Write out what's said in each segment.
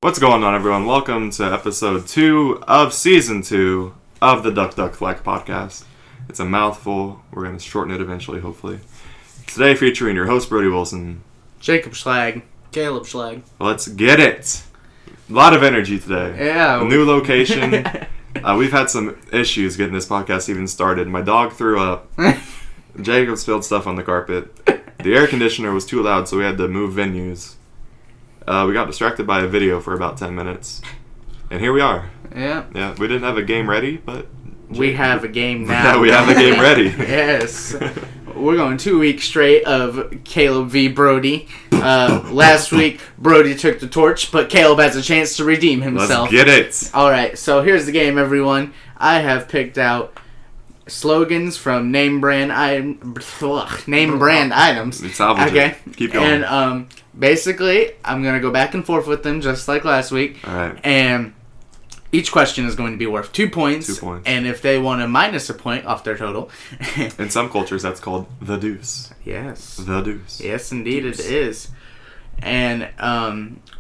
What's going on, everyone? Welcome to episode 2 of season 2 of the Thwack podcast. It's a mouthful. We're going to shorten it eventually, hopefully. Today featuring your host, Brody Wilson. Jacob Schlag. Caleb Schlag. Let's get it! A lot of energy today. Yeah. A new location. We've had some issues getting this podcast even started. My dog threw up. Jacob spilled stuff on the carpet. The air conditioner was too loud, so we had to move venues. We got distracted by a video for about 10 minutes. And here we are. Yeah. Yeah, we didn't have a game ready, but... We have a game now. Yeah, we have a game ready. Yes. We're going 2 weeks straight of Caleb v. Brody. Last week, Brody took the torch, but Caleb has a chance to redeem himself. Let's get it. Alright, so here's the game, everyone. I have picked out slogans from name brand items. It's salvage. Okay. Keep going. And basically, I'm going to go back and forth with them just like last week. Alright. And each question is going to be worth 2 points. 2 points. And if they want to minus a point off their total. In some cultures, that's called the deuce. Yes. The deuce. Yes, indeed Deuce. it is. And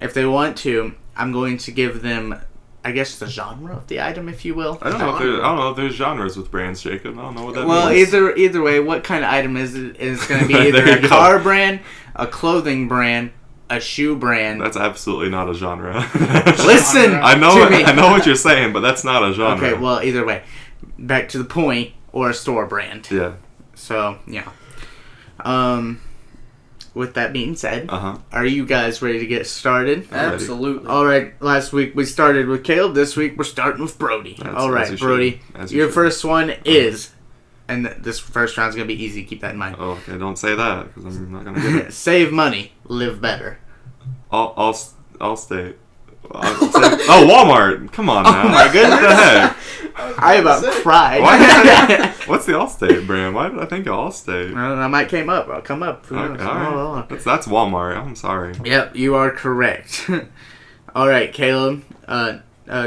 if they want to, I'm going to give them, I guess, the genre of the item, if you will. I don't know if there's genres with brands, Jacob. I don't know what that Well, means. either way, what kind of item is it? It's going to be either There a you car brand, a clothing brand, a shoe brand. That's absolutely not a genre. Listen I know to me. I know what you're saying, but that's not a genre. Okay, well, either way. Back to the point, or a store brand. Yeah. So, yeah. With that being said, Uh-huh. are you guys ready to get started? Absolutely. All right, last week we started with Caleb. This week we're starting with Brody. All As you right, Brody. should. Your first one is, and this first round's going to be easy. Keep that in mind. Oh, okay, don't say that, because I'm not going to get it. Save money, live better. I'll state. Walmart. Come on now. Oh my goodness. What the heck? I about cried. What's the Allstate brand? Why did I think of Allstate? I might come up. I'll come up. Who Okay, knows? all right. That's Walmart. I'm sorry. Yep, you are correct. All right, Caleb.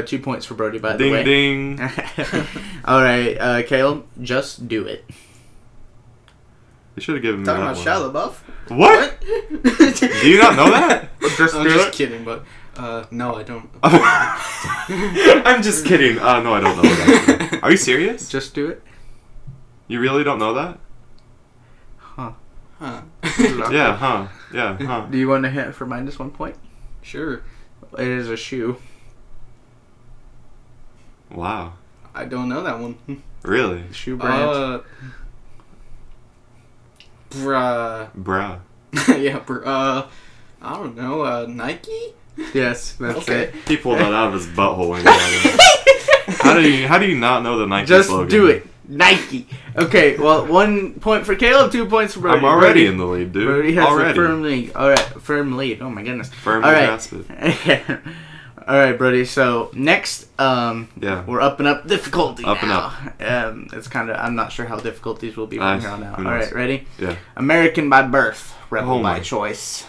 2 points for Brody, by the way. Ding, ding. All right, Caleb. Just do it. You should have given me Talking that about one. Shia LaBeouf? What? Do you not know that? Just I'm do just it. kidding, but no, I don't. I'm just kidding. No, I don't know that. Are you serious? Just do it. You really don't know that? Huh. Huh. Yeah, huh. Yeah, huh. Do you want a hint for minus 1 point? Sure. It is a shoe. Wow. I don't know that one. Really? Shoe brand. Bruh. Yeah, I don't know, Nike? Yes, that's Okay. it. He pulled that out of his butthole when he got it. How do you not know the Nike Just slogan? do it. Nike. Okay, well, 1 point for Caleb, 2 points for Brody. I'm already Brody, in the lead, dude. Brody has already. a firm lead. All right, firm lead. Oh my goodness. Firmly All right. grasp it. All right, Brody. So next, Yeah. we're upping up difficulty. Up and now. It's kind of. I'm not sure how difficult these will be from here on out. who All knows? right, ready? Yeah. American by birth, rebel Oh by my- choice.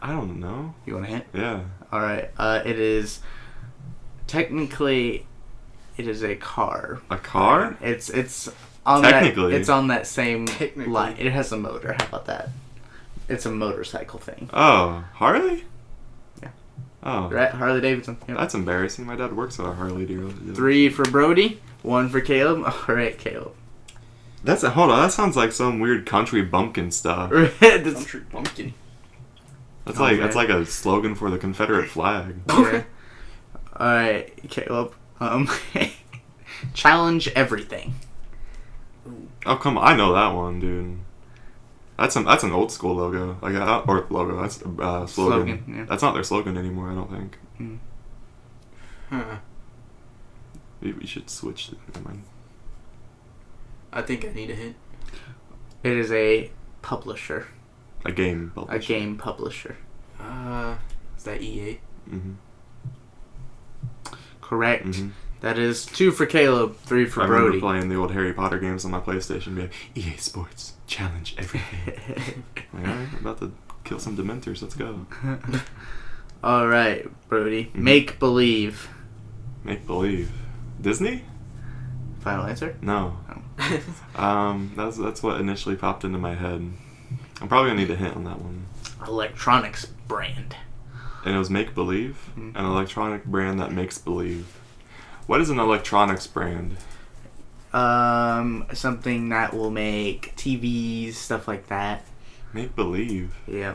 I don't know. You want a hint? Yeah. All right. It is technically, it is a car. A car? It's on Technically. that. It's on that same Technically. line. It has a motor. How about that? It's a motorcycle thing. Oh, Harley? Yeah. Oh. Right, Harley Davidson. Yep. That's embarrassing. My dad works at a Harley dealer. 3 for Brody, 1 for Caleb. All right, Caleb. Hold on. That sounds like some weird country bumpkin stuff. This- Country bumpkin. That's Oh, that's man. like a slogan for the Confederate flag. yeah. All right, Caleb. Challenge everything. Oh come on, I know that one, dude. That's an old school logo, or logo. That's slogan. Slogan, yeah. That's not their slogan anymore. I don't think. Huh. We should switch. Never mind. I think I need a hint. It is a publisher, A game. a game publisher. Is that EA? Mm-hmm. Correct. Mm-hmm. That is 2 for Caleb, 3 for I Brody. remember playing the old Harry Potter games on my PlayStation. Be like, EA Sports, challenge everything. Like, all right, I'm about to kill some Dementors. Let's go. All right, Brody. Mhm. Make believe. Make believe. Disney? Final answer? No. That's what initially popped into my head. I'm probably gonna need a hint on that one. Electronics brand. And it was Make Believe, Mhm. an electronic brand that makes believe. What is an electronics brand? Something that will make TVs, stuff like that. Make Believe. Yeah.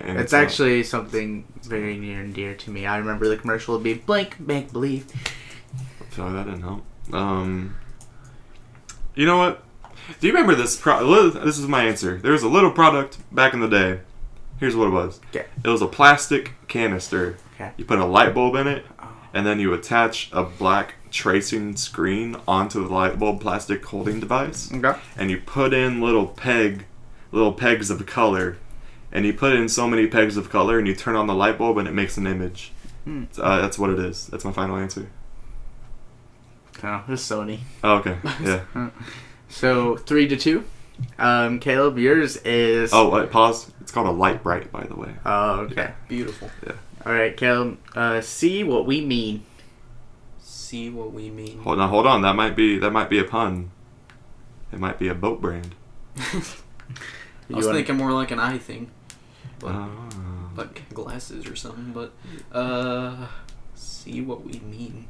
And It's actually something very near and dear to me. I remember the commercial would be blank, make believe. So that didn't help. You know what? Do you remember this? This is my answer. There was a little product back in the day. Here's what it was. Okay. It was a plastic canister. Okay. You put a light bulb in it, Oh. and then you attach a black tracing screen onto the light bulb plastic holding device, Okay. and you put in little pegs of color, and you put in so many pegs of color, and you turn on the light bulb, and it makes an image. That's what it is. That's my final answer. Oh, it's Sony. Oh, okay. Yeah. So 3-2. Caleb, yours is. Oh, wait, pause. It's called a light bright, by the way. Oh, okay. Beautiful. All right, Caleb. See what we mean. See what we mean. Hold on. That might be a pun. It might be a boat brand. I was thinking more like an eye thing. But, Oh. like glasses or something, but see what we mean.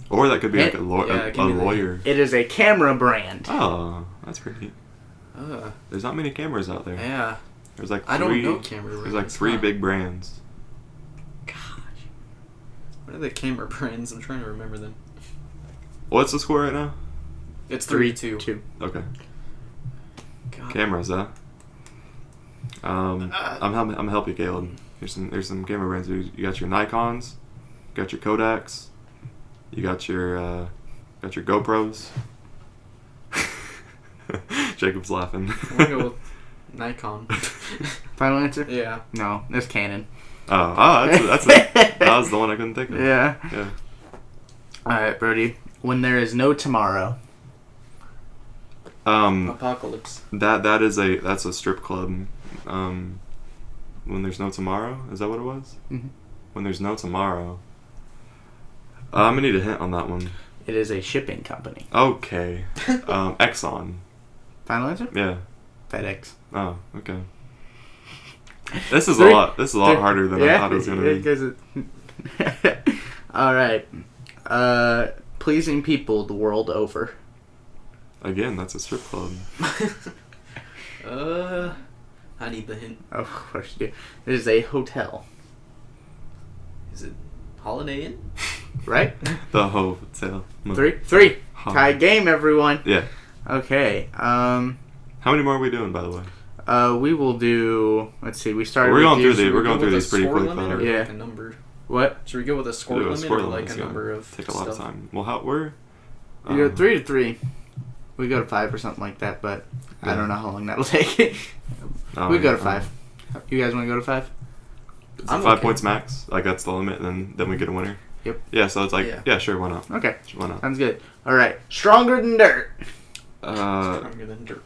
Or that could be like a give me the- lawyer. It is a camera brand. Oh, that's pretty neat. Uh, There's not many cameras out there. yeah. There's like I three. don't know camera brands. There's like three Huh. big brands. Gosh. What are the camera brands? I'm trying to remember them. What's the score right now? It's 3-2. 2. Okay. God. Cameras, huh? I'm help you, Caleb. There's some camera brands. You got your Nikons, you got your Kodaks, you got your GoPros. Jacob's laughing. I'm gonna go with Nikon. Final answer? Yeah. No, it's Canon. That's that was the one I couldn't think of. Yeah. Yeah. All right, Brody. When there is no tomorrow. Apocalypse. That's a strip club. When there's no tomorrow, is that what it was? Mhm. When there's no tomorrow. I'm gonna need a hint on that one. It is a shipping company. Okay. Exxon. Final answer? Yeah. FedEx. Oh, okay. This is Three- a lot harder than I thought it was gonna be. Because All right. Pleasing people the world over. Again, that's a strip club. I need the hint. Of course you do. It is a hotel. Is it Holiday Inn? Right? The hotel. 3. Tie game, everyone. Yeah. Okay. How many more are we doing, by the way? We will do. Let's see. We started. We're going with through these- We're going through with a these pretty score quick. limit though. or Yeah. like a number? What? Should we go with a score Do a limit score or limit, like it's a gonna number of Take a lot of stuff? time. Well, we're. We go 3-3. We go to 5 or something like that, but I Yeah. don't know how long that'll take. Oh, We go yeah, to 5. You guys want to go to 5? It's I'm 5 okay. points max. Like that's the limit, and then we get a winner. Yep. Yeah. So it's like Yeah. yeah, sure, why not? Okay. Why not? Sounds good. All right. Stronger than dirt. Stronger than dirt.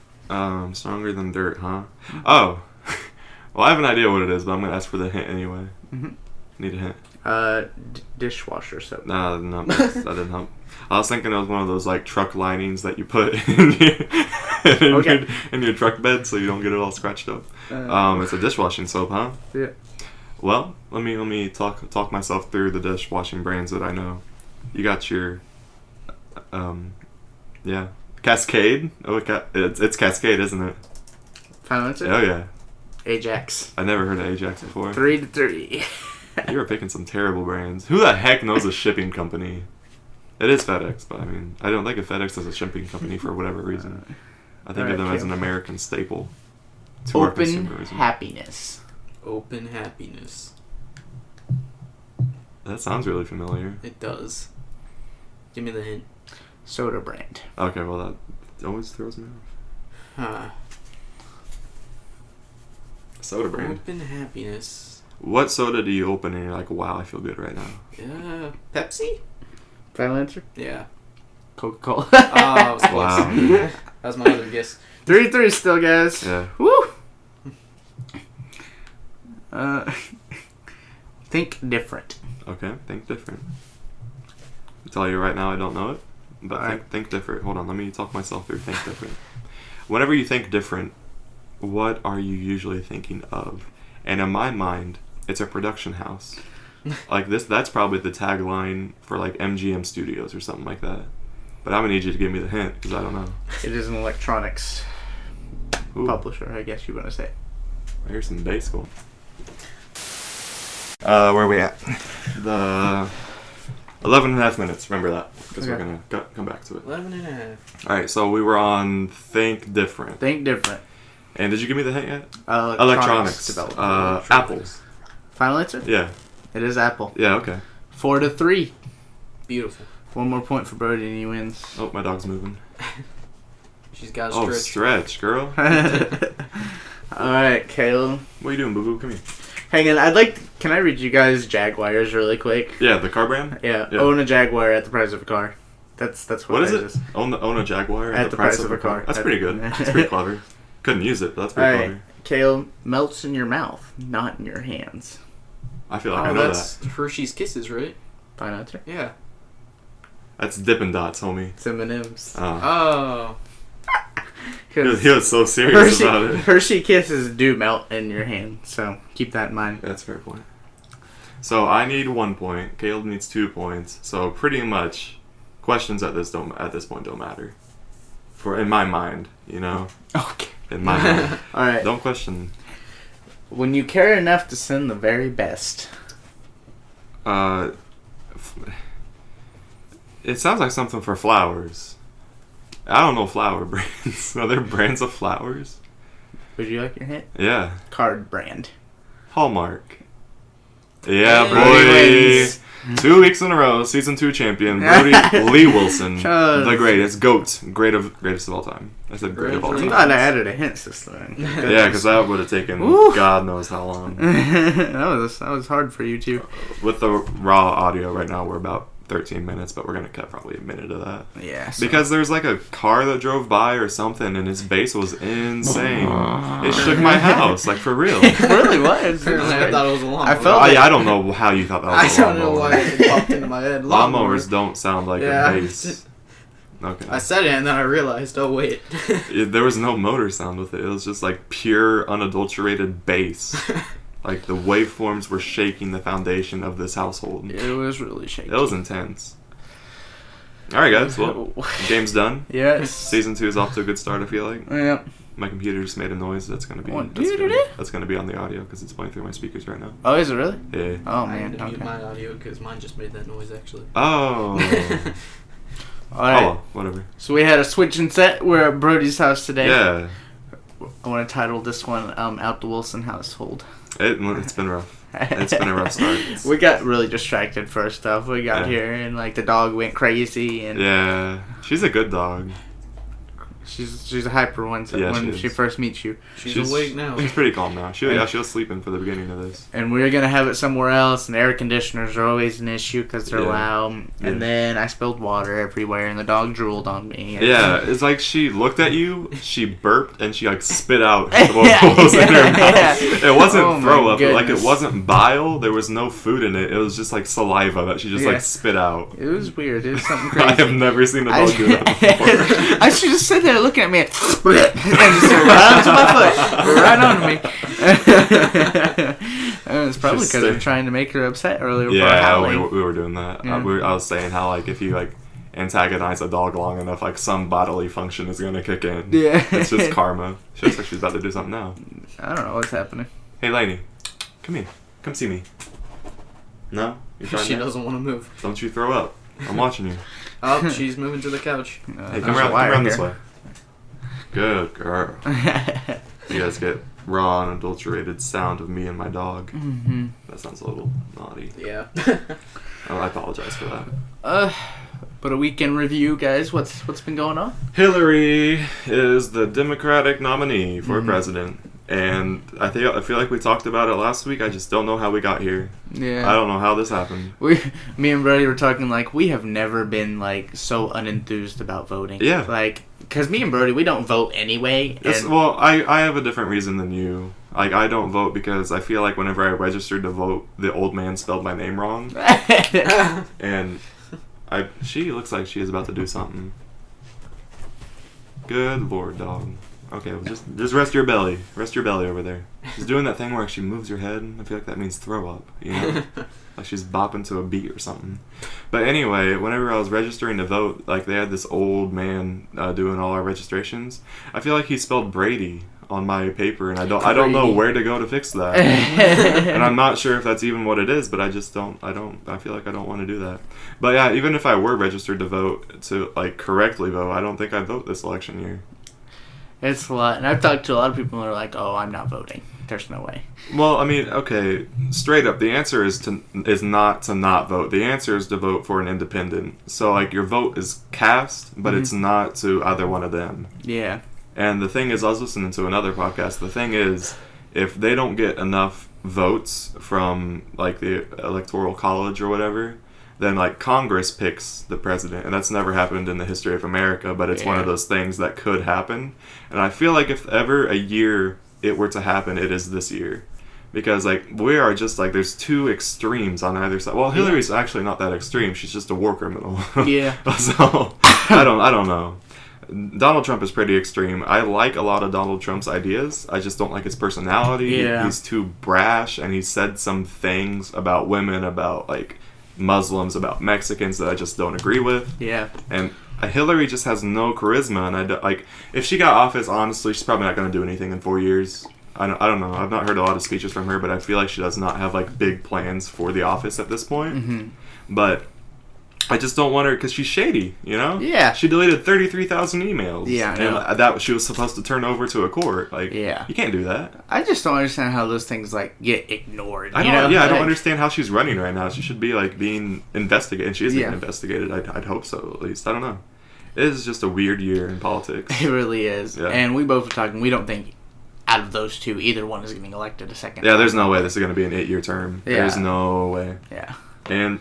Stronger than dirt, huh? Oh. Well, I have an idea what it is, but I'm gonna ask for the hint anyway. Mhm. Need a hint. Dishwasher soap. Nah, no, that didn't help. I was thinking it was one of those like truck linings that you put in your truck bed so you don't get it all scratched up. It's a dishwashing soap, huh? Yeah. Well, let me talk myself through the dishwashing brands that I know. You got your, Cascade. Oh, it's Cascade, isn't it? Final answer? Oh yeah. Ajax. I never heard of Ajax before. 3-3. You were picking some terrible brands. Who the heck knows a shipping company? It is FedEx, but I mean, I don't think of FedEx as a shipping company for whatever reason. I think of them as an American staple to our Open consumerism. happiness. Open happiness. That sounds really familiar. It does. Give me the hint. Soda brand. Okay, well that always throws me off. Huh. Soda brand. Open happiness. What soda do you open and you're like, wow, I feel good right now? Yeah. Pepsi? Final answer? Yeah. Coca-Cola. Oh, I was close. Wow. That was my other guess. 3-3 still, guys. Yeah. Woo! Think different. Okay, think different. I'll tell you right now, I don't know it, but Alright. think different. Hold on, let me talk myself through think different. Whenever you think different, what are you usually thinking of? And in my mind, It's a production house. Like this, that's probably the tagline for like MGM Studios or something like that. But I'm gonna need you to give me the hint because I don't know. It is an electronics Ooh. publisher, I guess you want to say. Here's some bass school. Where are we at? The 11 and a half minutes. Remember that because we're gonna come back to it. 11 and a half. All right, so we were on Think Different. Think different. And did you give me the hint yet? Electronics development. Apple. Final answer? Yeah. It is Apple. Yeah. Okay. 4-3. Beautiful. One more point for Brody and he wins. Oh, my dog's moving. She's got a Oh, stretch. stretch, girl. Alright, Caleb. What are you doing, boo boo? Come here. Hang on, can I read you guys Jaguars really quick? Yeah, the car brand. Yeah. Own a Jaguar at the price of a car. That's What is it it? Own a Jaguar at the price of a car. That's pretty good. That's pretty clever. Couldn't use it, but that's pretty clever. Caleb, melts in your mouth, not in your hands. I feel like I know that's that. Hershey's Kisses, right? Final answer? Yeah. That's Dippin' Dots, homie. It's M&M's. Oh. He was so serious about it. Hershey Kisses do melt in your hand, so keep that in mind. That's a fair point. So I need 1 point. Caleb needs 2 points. So pretty much, questions at this point don't matter. In my mind, you know. Okay. In my mind. All right. Don't question. When you care enough to send the very best. It sounds like something for flowers. I don't know flower brands. Are there brands of flowers? Would you like your hint? Yeah. Card brand. Hallmark. Yeah, Brody boy. 2 weeks in a row, season 2 champion, Brody Lee Wilson, the greatest, greatest of all time. I said great of all I'm time. glad I added a hint system. Yeah, because that would have taken Woo. God knows how long. that was hard for you too. With the raw audio right now, we're about 13 minutes, but we're going to cut probably a minute of that. Yeah. Because there's like a car that drove by or something, and his bass was insane. It shook my house, like for real. It really was. I thought it was a lawnmower. I felt like- I don't know how you thought that was a I don't know lawnmower. why it popped into my head. Lawnmowers don't sound like Yeah. a bass. Okay. I said it and then I realized, oh wait. There was no motor sound with it. It was just like pure, unadulterated bass. Like the waveforms were shaking the foundation of this household. It was really shaky. It was intense. All right, guys. Well, game's done. Yes. Season 2 is off to a good start. I feel like Yeah. my computer just made a noise. That's gonna be What? that's gonna be on the audio because it's playing through my speakers right now. Oh, is it really? Yeah. Oh I had man. to mute Okay. my audio because mine just made that noise actually. Oh. All right. Oh, whatever. So we had a switch and set. We're at Brody's house today. Yeah. I want to title this one "Out the Wilson Household." It's been rough. It's been a rough start. We got really distracted first off. We got Yeah. here and like the dog went crazy and Yeah. She's a good dog. she's a hyper one Yeah, when she she is. first meets you. She's awake now. She's pretty calm now. She was sleeping for the beginning of this. And we were gonna have it somewhere else, and air conditioners are always an issue because they're Yeah. loud. Yeah. And then I spilled water everywhere, and the dog drooled on me. Yeah, it's like she looked at you, she burped, and she like spit out what was in her mouth. Yeah. It wasn't Oh my throw up, like goodness. it wasn't bile. There was no food in it. It was just like saliva that she just Yeah. like spit out. It was weird. It was something crazy. I have never seen a dog do that before. I should just sit there looking at me and just right onto my foot, right onto me. And it's probably Just because we're stay- trying to make her upset earlier. for Yeah, Halloween. we were doing that. Yeah. I was saying how like if you like antagonize a dog long enough, like some bodily function is gonna kick in. Yeah. It's just karma. She looks like she's about to do something now. I don't know what's happening. Hey, Lainey, come here. Come see me. No? You trying She that? doesn't want to move. Don't you throw up. I'm watching you. Oh, she's moving to the couch. Hey, there's come a around wire this here. way. Good girl. You guys get raw and adulterated sound of me and my dog. Mm-hmm. That sounds a little naughty. Yeah. Oh, I apologize for that. But a weekend review, guys. What's been going on? Hillary is the Democratic nominee for Mhm. president. And I feel like we talked about it last week. I just don't know how we got here. Yeah. I don't know how this happened. Me and Brody were talking like we have never been like so unenthused about voting. Yeah. Like, cause me and Brody, we don't vote anyway. And Well, I have a different reason than you. Like, I don't vote because I feel like whenever I registered to vote, the old man spelled my name wrong. And she looks like she is about to do something. Good lord, dog. Okay, well, just rest your belly. Rest your belly over there. She's doing that thing where she moves her head. I feel like that means throw up, you know? Like she's bopping to a beat or something. But anyway, whenever I was registering to vote, like they had this old man doing all our registrations. I feel like he spelled Brady on my paper, and I don't know where to go to fix that. And I'm not sure if that's even what it is, but I feel like I don't want to do that. But yeah, even if I were registered to vote, to like correctly vote, I don't think I'd vote this election year. It's a lot, and I've talked to a lot of people who are like, "Oh, I'm not voting. There's no way." Well, I mean, okay, straight up, the answer is not to not vote. The answer is to vote for an independent. So like your vote is cast, but it's not to either one of them. Yeah. And the thing is, I was listening to another podcast. The thing is, if they don't get enough votes from like the electoral college or whatever, then like Congress picks the president, and that's never happened in the history of America, but it's one of those things that could happen. And I feel like if ever a year it were to happen, it is this year, because like we are just like there's two extremes on either side. Well, Hillary's actually not that extreme; she's just a war criminal. Yeah. So I don't know. Donald Trump is pretty extreme. I like a lot of Donald Trump's ideas. I just don't like his personality. Yeah. He's too brash, and he said some things about women, about like Muslims, about Mexicans that I just don't agree with. Yeah. And Hillary just has no charisma, and like if she got office, honestly, she's probably not going to do anything in 4 years. I don't know. I've not heard a lot of speeches from her, but I feel like she does not have like big plans for the office at this point. Mm-hmm. But I just don't want her because she's shady, you know? Yeah. She deleted 33,000 emails. Yeah, I know. And that she was supposed to turn over to a court. Like, Yeah. you can't do that. I just don't understand how those things like get ignored. I you don't. know? Yeah, I don't Like, understand how she's running right now. She should be like being investigated, and she is being investigated. I'd hope so, at least. I don't know. It is just a weird year in politics. It really is. Yeah. And we both were talking. We don't think out of those two, either one is getting elected a second. Yeah, there's no way this is going to be an 8-year term. Yeah. There's no way. Yeah. And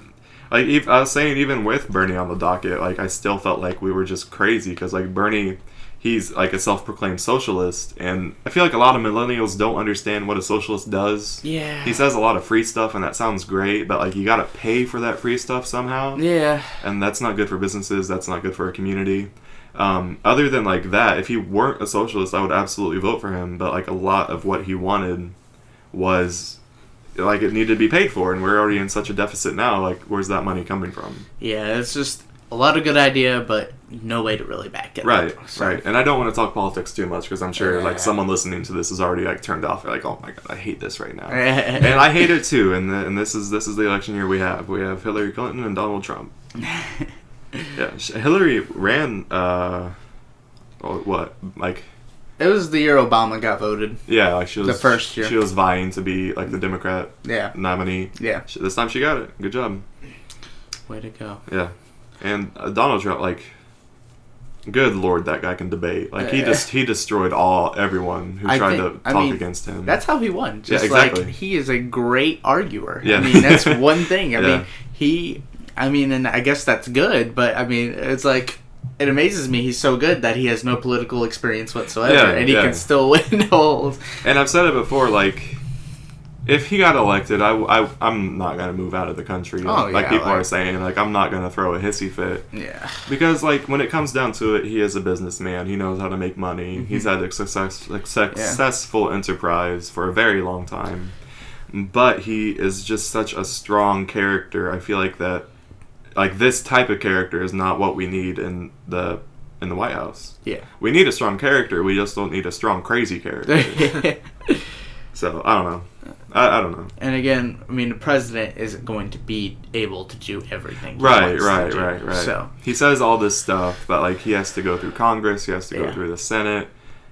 like I was saying, even with Bernie on the docket, like I still felt like we were just crazy because like Bernie, he's like a self-proclaimed socialist, and I feel like a lot of millennials don't understand what a socialist does. Yeah. He says a lot of free stuff, and that sounds great, but like you gotta pay for that free stuff somehow. Yeah. And that's not good for businesses. That's not good for a community. Other than like that, if he weren't a socialist, I would absolutely vote for him. But like a lot of what he wanted was like it needed to be paid for, and we're already in such a deficit now. Like, where's that money coming from? Yeah, it's just a lot of good idea, but no way to really back it Right, up. So. right. And I don't want to talk politics too much because I'm sure like someone listening to this is already like turned off. They're like, oh my god, I hate this right now, and I hate it too. And this is the election year we have. We have Hillary Clinton and Donald Trump. Yeah, Hillary ran. What like? It was the year Obama got voted. Yeah, like she was the first year. She was vying to be like the Democrat nominee. Yeah. This time she got it. Good job. Way to go. Yeah, and Donald Trump, like, good lord, that guy can debate. Like he destroyed everyone who tried to talk against him. That's how he won. Just exactly. like he is a great arguer. Yeah. I mean, that's one thing. I mean, and I guess that's good, but I mean, it's like it amazes me he's so good that he has no political experience whatsoever, and he can still win holes. And I've said it before, like, if he got elected, I'm not gonna move out of the country. Like people are saying, like I'm not gonna throw a hissy fit. Yeah. Because like when it comes down to it, he is a businessman. He knows how to make money. Mm-hmm. He's had a successful enterprise for a very long time. But he is just such a strong character. I feel like that. Like this type of character is not what we need in the White House. Yeah. We need a strong character. We just don't need a strong crazy character. So I don't know. I don't know. And again, I mean, the president isn't going to be able to do everything. Right. So he says all this stuff, but like he has to go through Congress. He has to go through the Senate,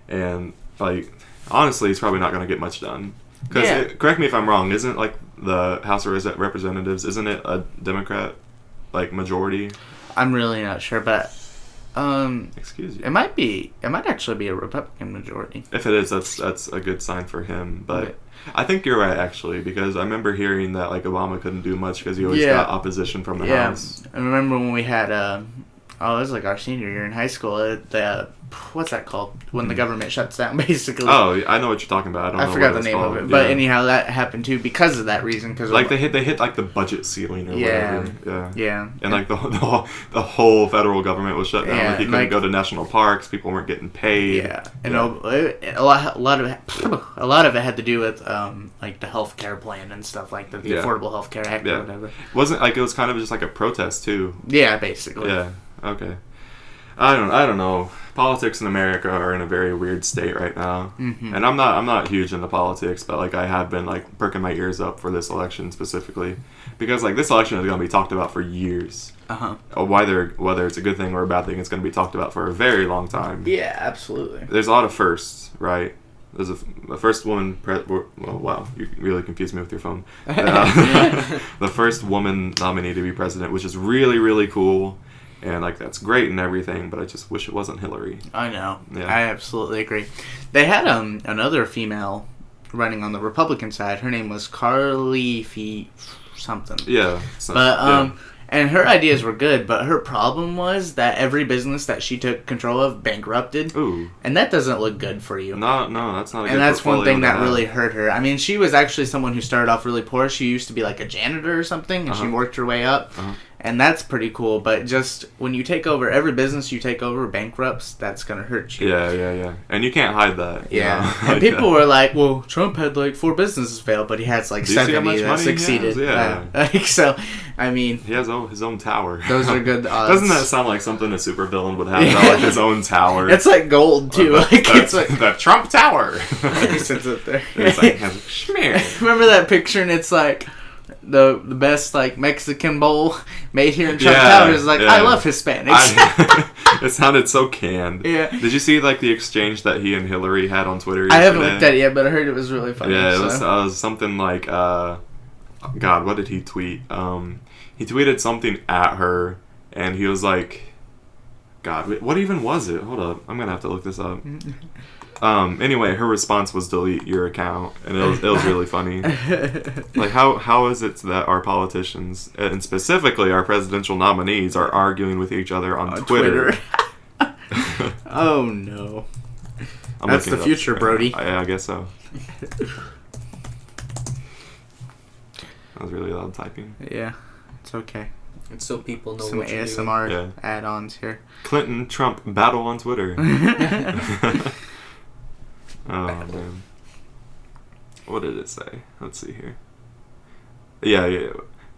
and like honestly, he's probably not going to get much done. Because correct me if I'm wrong. Isn't like the House of Representatives? Isn't it a Democrat? Like majority? I'm really not sure, but excuse you. It might actually be a Republican majority. If it is, that's a good sign for him. But I think you're right actually, because I remember hearing that like Obama couldn't do much because he always got opposition from the House. I remember when we had Oh, it was like our senior year in high school. What's that called? When the government shuts down, basically. Oh, I know what you're talking about. I forgot the name of it. But anyhow, that happened too because of that reason. Cause like they hit like the budget ceiling or whatever. Yeah. And like the whole federal government was shut down. Like you couldn't go to national parks. People weren't getting paid. Yeah. And a lot of it had to do with like the healthcare plan and stuff like the Affordable Health Care Act or whatever. Wasn't like it was kind of just like a protest too. Yeah, basically. Yeah. Okay. I don't know. Politics in America are in a very weird state right now, and I'm not huge into politics, but like I have been like perking my ears up for this election specifically, because like this election is going to be talked about for years. Whether it's a good thing or a bad thing, it's going to be talked about for a very long time. Yeah, absolutely. There's a lot of firsts, right? There's a first woman. Wow, you really confused me with your phone. The first woman nominee to be president, which is really, really cool. And, like, that's great and everything, but I just wish it wasn't Hillary. I know. Yeah. I absolutely agree. They had another female running on the Republican side. Her name was Carly something. Yeah. And her ideas were good, but her problem was that every business that she took control of bankrupted. Ooh. And that doesn't look good for you. No, that's not a good And that's one thing that have. really hurt her. I mean, she was actually someone who started off really poor. She used to be like a janitor or something, and she worked her way up. And that's pretty cool, but just when you take over, every business you take over bankrupts, that's going to hurt you. Yeah. And you can't hide that. Yeah. And people were like, well, Trump had like 4 businesses fail, but he has like 70 that succeeded. So, I mean... He has his own tower. Those are good odds. Doesn't that sound like something a supervillain would have? Like his own tower. It's like gold, too. It's like the Trump Tower. He sits up there. It's like, schmear. Remember that picture, and it's like... The best like Mexican bowl made here in Trump Tower is like I love Hispanics. It sounded so canned. Yeah. Did you see like the exchange that he and Hillary had on Twitter yesterday? I haven't looked at it yet, but I heard it was really funny. Yeah, it was something like God, what did he tweet? He tweeted something at her, and he was like, God, what even was it? Hold up, I'm gonna have to look this up. Anyway, her response was delete your account, and it was really funny. Like, how is it that our politicians, and specifically our presidential nominees, are arguing with each other on Twitter? Oh, no. That's the future, Brody. I guess so. That was really loud typing. Yeah, it's okay. And so people know some what you're ASMR doing. add-ons here. Clinton-Trump battle on Twitter. Oh, man. What did it say? Let's see here. Yeah.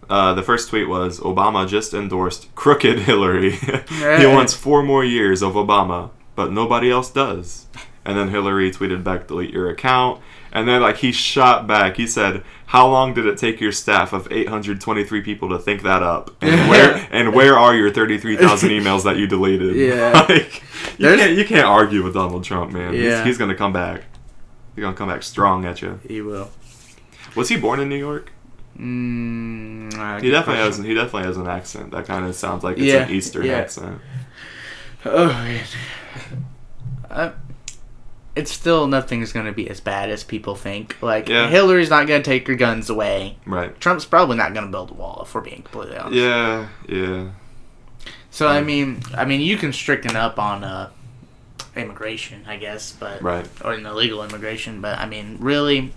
The first tweet was, Obama just endorsed crooked Hillary. He wants 4 more years of Obama, but nobody else does. And then Hillary tweeted back, delete your account. And then, like, he shot back. He said, how long did it take your staff of 823 people to think that up? And where are your 33,000 emails that you deleted? Yeah. Like, you can't argue with Donald Trump, man. Yeah. He's going to come back. He's going to come back strong at you. He will. Was he born in New York? He definitely has an accent. That kind of sounds like it's an Eastern accent. Oh, man. It's still, nothing's going to be as bad as people think. Like, Hillary's not going to take your guns away. Right. Trump's probably not going to build a wall, if we're being completely honest. Yeah. So, I mean, you can stricken up on immigration, I guess, but or an illegal immigration, but, I mean, really,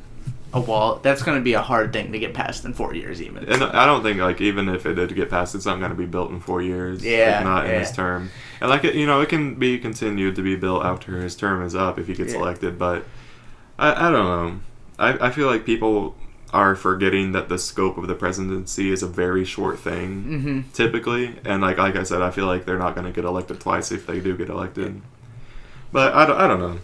a wall, that's going to be a hard thing to get passed in 4 years, even. And I don't think, like, even if it did get passed, it's not going to be built in 4 years. Yeah. Like, not in his term. And, like, it can be continued to be built after his term is up if he gets elected, but I don't know. I feel like people are forgetting that the scope of the presidency is a very short thing, typically. And, like I said, I feel like they're not going to get elected twice if they do get elected. But I don't know.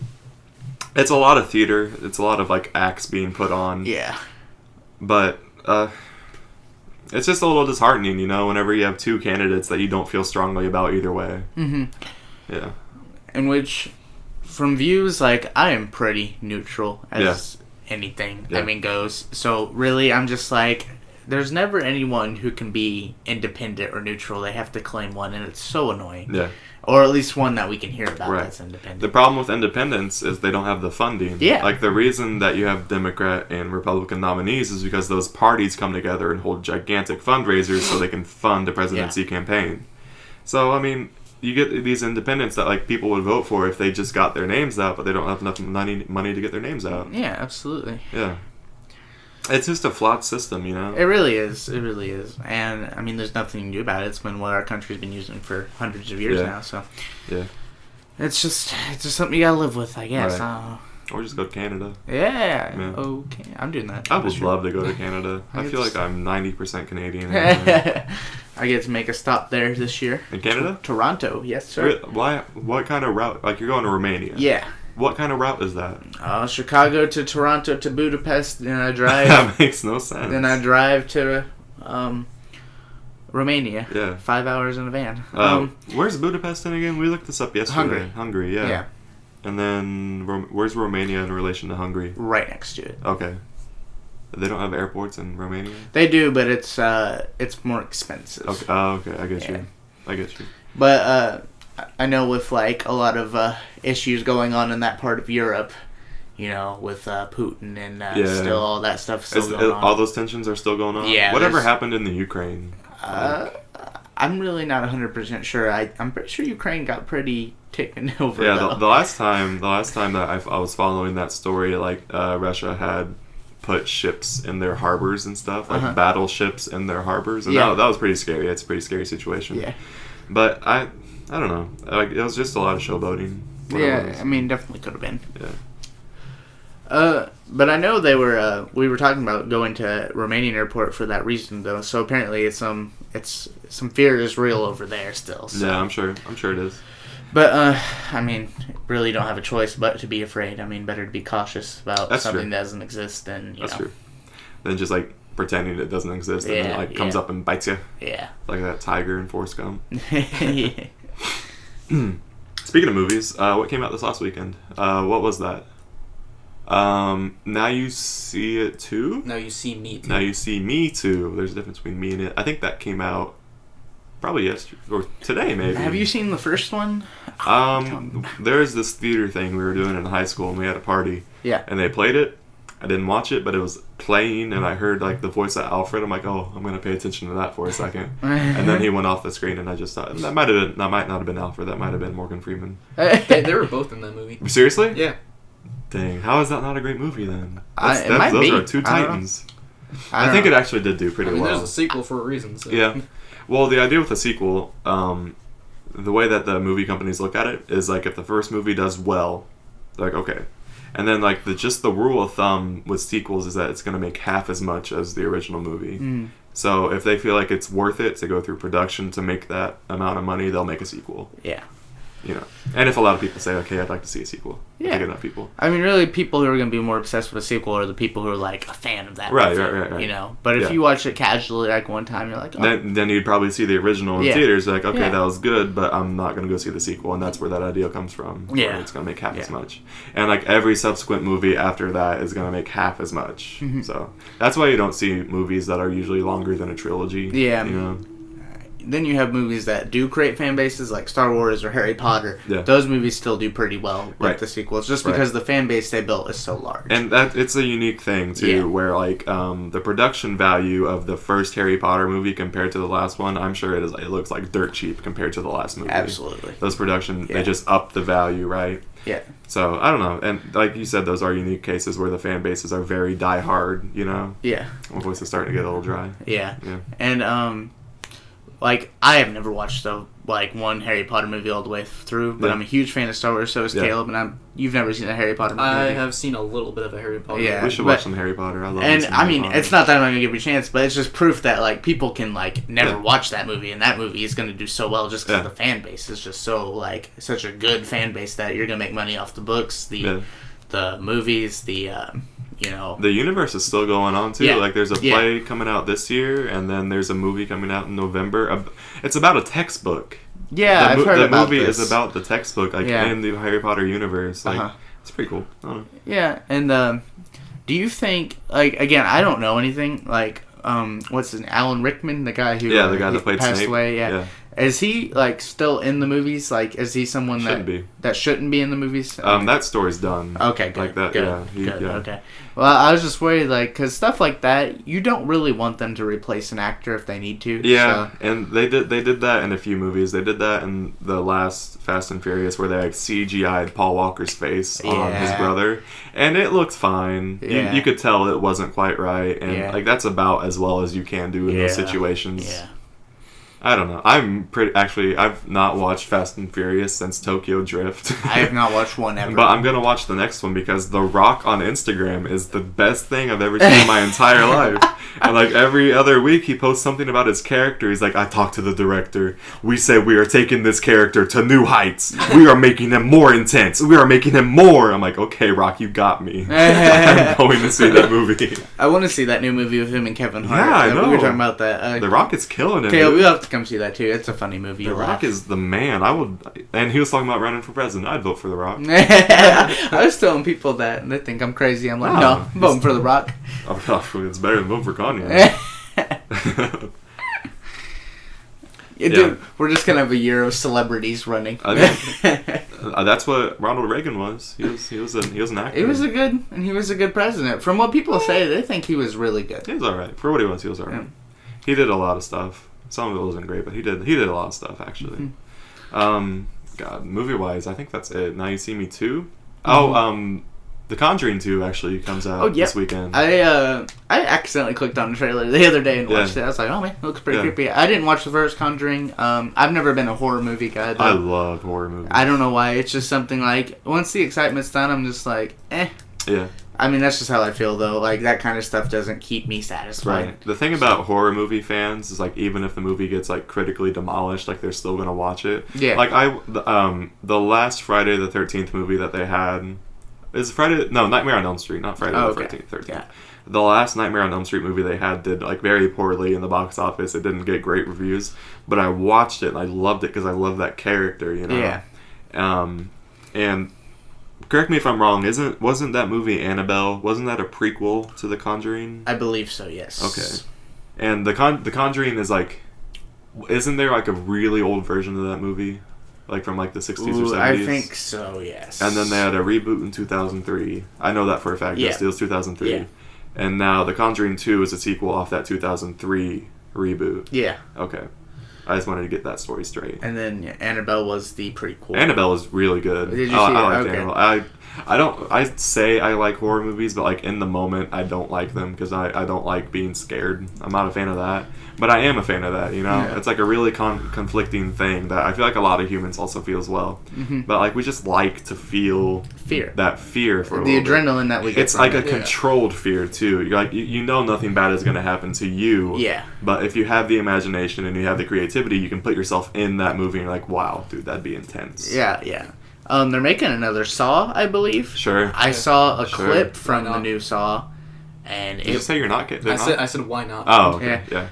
It's a lot of theater. It's a lot of, like, acts being put on. Yeah. But it's just a little disheartening, whenever you have 2 candidates that you don't feel strongly about either way. Yeah. In which, from views, like, I am pretty neutral as anything, goes. So, really, I'm just like, there's never anyone who can be independent or neutral. They have to claim one, and it's so annoying. Yeah. Or at least one that we can hear about that's independent. The problem with independents is they don't have the funding. Yeah. Like, the reason that you have Democrat and Republican nominees is because those parties come together and hold gigantic fundraisers so they can fund a presidency campaign. So, I mean, you get these independents that like people would vote for if they just got their names out, but they don't have enough money to get their names out. Yeah, absolutely. Yeah. It's just a flawed system, you know? It really is. It really is. And, I mean, there's nothing you can do about it. It's been what our country's been using for hundreds of years now, so. Yeah. It's just something you gotta live with, I guess. Right. Or just go to Canada. Yeah. Okay. I'm doing that. I would love to go to Canada. I feel like I'm 90% Canadian. I get to make a stop there this year. In Canada? Toronto, yes, sir. Why? What kind of route? Like, you're going to Romania. Yeah. What kind of route is that? Chicago to Toronto to Budapest, then I drive. That makes no sense. Then I drive to Romania. Yeah. 5 hours in a van. Where's Budapest in again? We looked this up yesterday. Hungary, yeah. Yeah. And then, where's Romania in relation to Hungary? Right next to it. Okay. They don't have airports in Romania? They do, but it's more expensive. Okay. Oh, okay. I get you. But I know with like a lot of issues going on in that part of Europe, you know, with Putin and still all that stuff still going on. All those tensions are still going on? Yeah. Whatever happened in the Ukraine? I'm really not 100% sure. I'm pretty sure Ukraine got pretty taken over. Yeah, the last time that I was following that story, like Russia had put ships in their harbors and stuff, like battleships in their harbors, and that was pretty scary. It's a pretty scary situation. Yeah. But I don't know. Like, it was just a lot of showboating. Yeah, I mean, definitely could have been. Yeah. But I know we were talking about going to Romanian airport for that reason, though. So apparently, it's some fear is real over there still. So. Yeah, I'm sure it is. But I mean, really don't have a choice but to be afraid. I mean, better to be cautious about something that doesn't exist than That's true. Than just like pretending it doesn't exist and then it like comes up and bites you. Yeah. Like that tiger in Forrest Gump. Yeah. Speaking of movies, what came out this last weekend? What was that? Now You See It Too? Now You See Me Too. Now You See Me Too. There's a difference between me and it. I think that came out probably yesterday or today, maybe. Have you seen the first one? There's this theater thing we were doing in high school, and we had a party. Yeah. And they played it. I didn't watch it, but it was playing, and I heard like the voice of Alfred. I'm like, oh, I'm gonna pay attention to that for a second. And then he went off the screen, and I just thought that might not have been Alfred. That might have been Morgan Freeman. They were both in that movie. Seriously? Yeah. Dang, how is that not a great movie then? Those are two titans. I think it actually did do pretty well. There's a sequel for a reason. So. Yeah. Well, the idea with a sequel, the way that the movie companies look at it is like if the first movie does well, they're like, okay. And then like the rule of thumb with sequels is that it's going to make half as much as the original movie. Mm. So if they feel like it's worth it to go through production to make that amount of money, they'll make a sequel. Yeah. You know, and if a lot of people say, okay, I'd like to see a sequel. Yeah. I think enough people. I mean, really, people who are going to be more obsessed with a sequel are the people who are, like, a fan of that movie. Right. You know? But if you watch it casually, like, one time, you're like, oh. Then you'd probably see the original in theaters. Like, okay, that was good, but I'm not going to go see the sequel. And that's where that idea comes from. Yeah. It's going to make half as much. And, like, every subsequent movie after that is going to make half as much. Mm-hmm. So that's why you don't see movies that are usually longer than a trilogy. Yeah. You know? Then you have movies that do create fan bases, like Star Wars or Harry Potter. Yeah. Those movies still do pretty well with the sequels, just because the fan base they built is so large. And it's a unique thing, too, where, like, the production value of the first Harry Potter movie compared to the last one, I'm sure it looks like dirt cheap compared to the last movie. Absolutely. Those they just up the value, right? Yeah. So, I don't know. And like you said, those are unique cases where the fan bases are very die-hard, you know? Yeah. My voice is starting to get a little dry. Yeah. And, like, I have never watched one Harry Potter movie all the way through, but I'm a huge fan of Star Wars, so is Caleb, and you've never seen a Harry Potter movie. I have seen a little bit of a Harry Potter movie. We should watch some Harry Potter. I love it. And, I mean, it's not that I'm going to give you a chance, but it's just proof that, like, people can, like, never watch that movie, and that movie is going to do so well just because the fan base is just so, like, such a good fan base that you're going to make money off the books, the movies, you know, the universe is still going on too. Like there's a play coming out this year, and then there's a movie coming out in November. It's about a textbook. Yeah, I've heard about this. The movie is about the textbook, like in the Harry Potter universe. Like it's pretty cool. I don't know. Yeah, and do you think, like, again, I don't know anything. Like, what's his name? Alan Rickman, the guy who the guy that played passed Snape. away. Yeah. Is he like still in the movies? Like, is he someone that shouldn't be in the movies? That story's done. Okay, good. Like that, good, yeah. Good. Okay. Well, I was just worried, like, because stuff like that, you don't really want them to replace an actor if they need to. Yeah, so. and they did that in a few movies. They did that in the last Fast and Furious, where they like CGI'd Paul Walker's face on his brother, and it looked fine. Yeah. You could tell it wasn't quite right, and like that's about as well as you can do in those situations. Yeah. I don't know. I've not watched Fast and Furious since Tokyo Drift. I have not watched one ever. But I'm going to watch the next one because The Rock on Instagram is the best thing I've ever seen in my entire life. And like every other week he posts something about his character. He's like, I talked to the director. We said we are taking this character to new heights. We are making him more intense. We are making him more. I'm like, okay, Rock, you got me. I'm going to see that movie. I want to see that new movie with him and Kevin Hart. Yeah, I know. We were talking about that. The Rock is killing it. Okay, we'll have to come see that too. It's a funny movie. The Rock is the man. And he was talking about running for president. I'd vote for The Rock. I was telling people that, and they think I'm crazy. I'm like, no, I'm voting for The Rock. It's better than voting for Kanye. Dude, we're just gonna have a year of celebrities running. That's what Ronald Reagan was. He was an actor. He was a good president. From what people say, they think he was really good. He was all right. For what he was alright. Yeah. He did a lot of stuff. Some of it wasn't great, but he did a lot of stuff actually. God, movie wise, I think that's it. Now You See Me 2. The Conjuring 2 actually comes out this weekend. I accidentally clicked on the trailer the other day and watched it. I was like, oh man, it looks pretty creepy. I didn't watch the first Conjuring. I've never been a horror movie guy, though. I love horror movies. I don't know why. It's just something like, once the excitement's done, I'm just like, eh. Yeah. I mean, that's just how I feel, though. Like, that kind of stuff doesn't keep me satisfied. Right. The thing about horror movie fans is, like, even if the movie gets, like, critically demolished, like, they're still going to watch it. Yeah. Like, the last Friday the 13th movie that they had is Nightmare on Elm Street, not Friday the 13th. Yeah. The last Nightmare on Elm Street movie they had did, like, very poorly in the box office. It didn't get great reviews. But I watched it, and I loved it because I love that character, you know? Yeah. And... correct me if I'm wrong. Wasn't that movie Annabelle? Wasn't that a prequel to The Conjuring? I believe so. Yes. Okay. And the Conjuring is like, isn't there like a really old version of that movie, like from like the 60s or 70s? I think so. Yes. And then they had a reboot in 2003. I know that for a fact. Yes, it was 2003. Yeah. And now The Conjuring 2 is a sequel off that 2003 reboot. Yeah. Okay. I just wanted to get that story straight. And then Annabelle was the prequel. Annabelle is really good. Did you see it? I like Annabelle. I say I like horror movies, but like in the moment, I don't like them because I don't like being scared. I'm not a fan of that. But I am a fan of that, you know? Yeah. It's like a really conflicting thing that I feel like a lot of humans also feel as well. Mm-hmm. But like we just like to feel fear. That fear for the adrenaline that we get. It's like a controlled fear too. You're like you know nothing bad is going to happen to you. Yeah. But if you have the imagination and you have the creativity, you can put yourself in that movie and you're like, wow, dude, that'd be intense. Yeah, yeah. They're making another Saw, I believe. Sure. I saw a clip from the new Saw. And Did you say you're not getting? I said why not? Oh, okay. Yeah.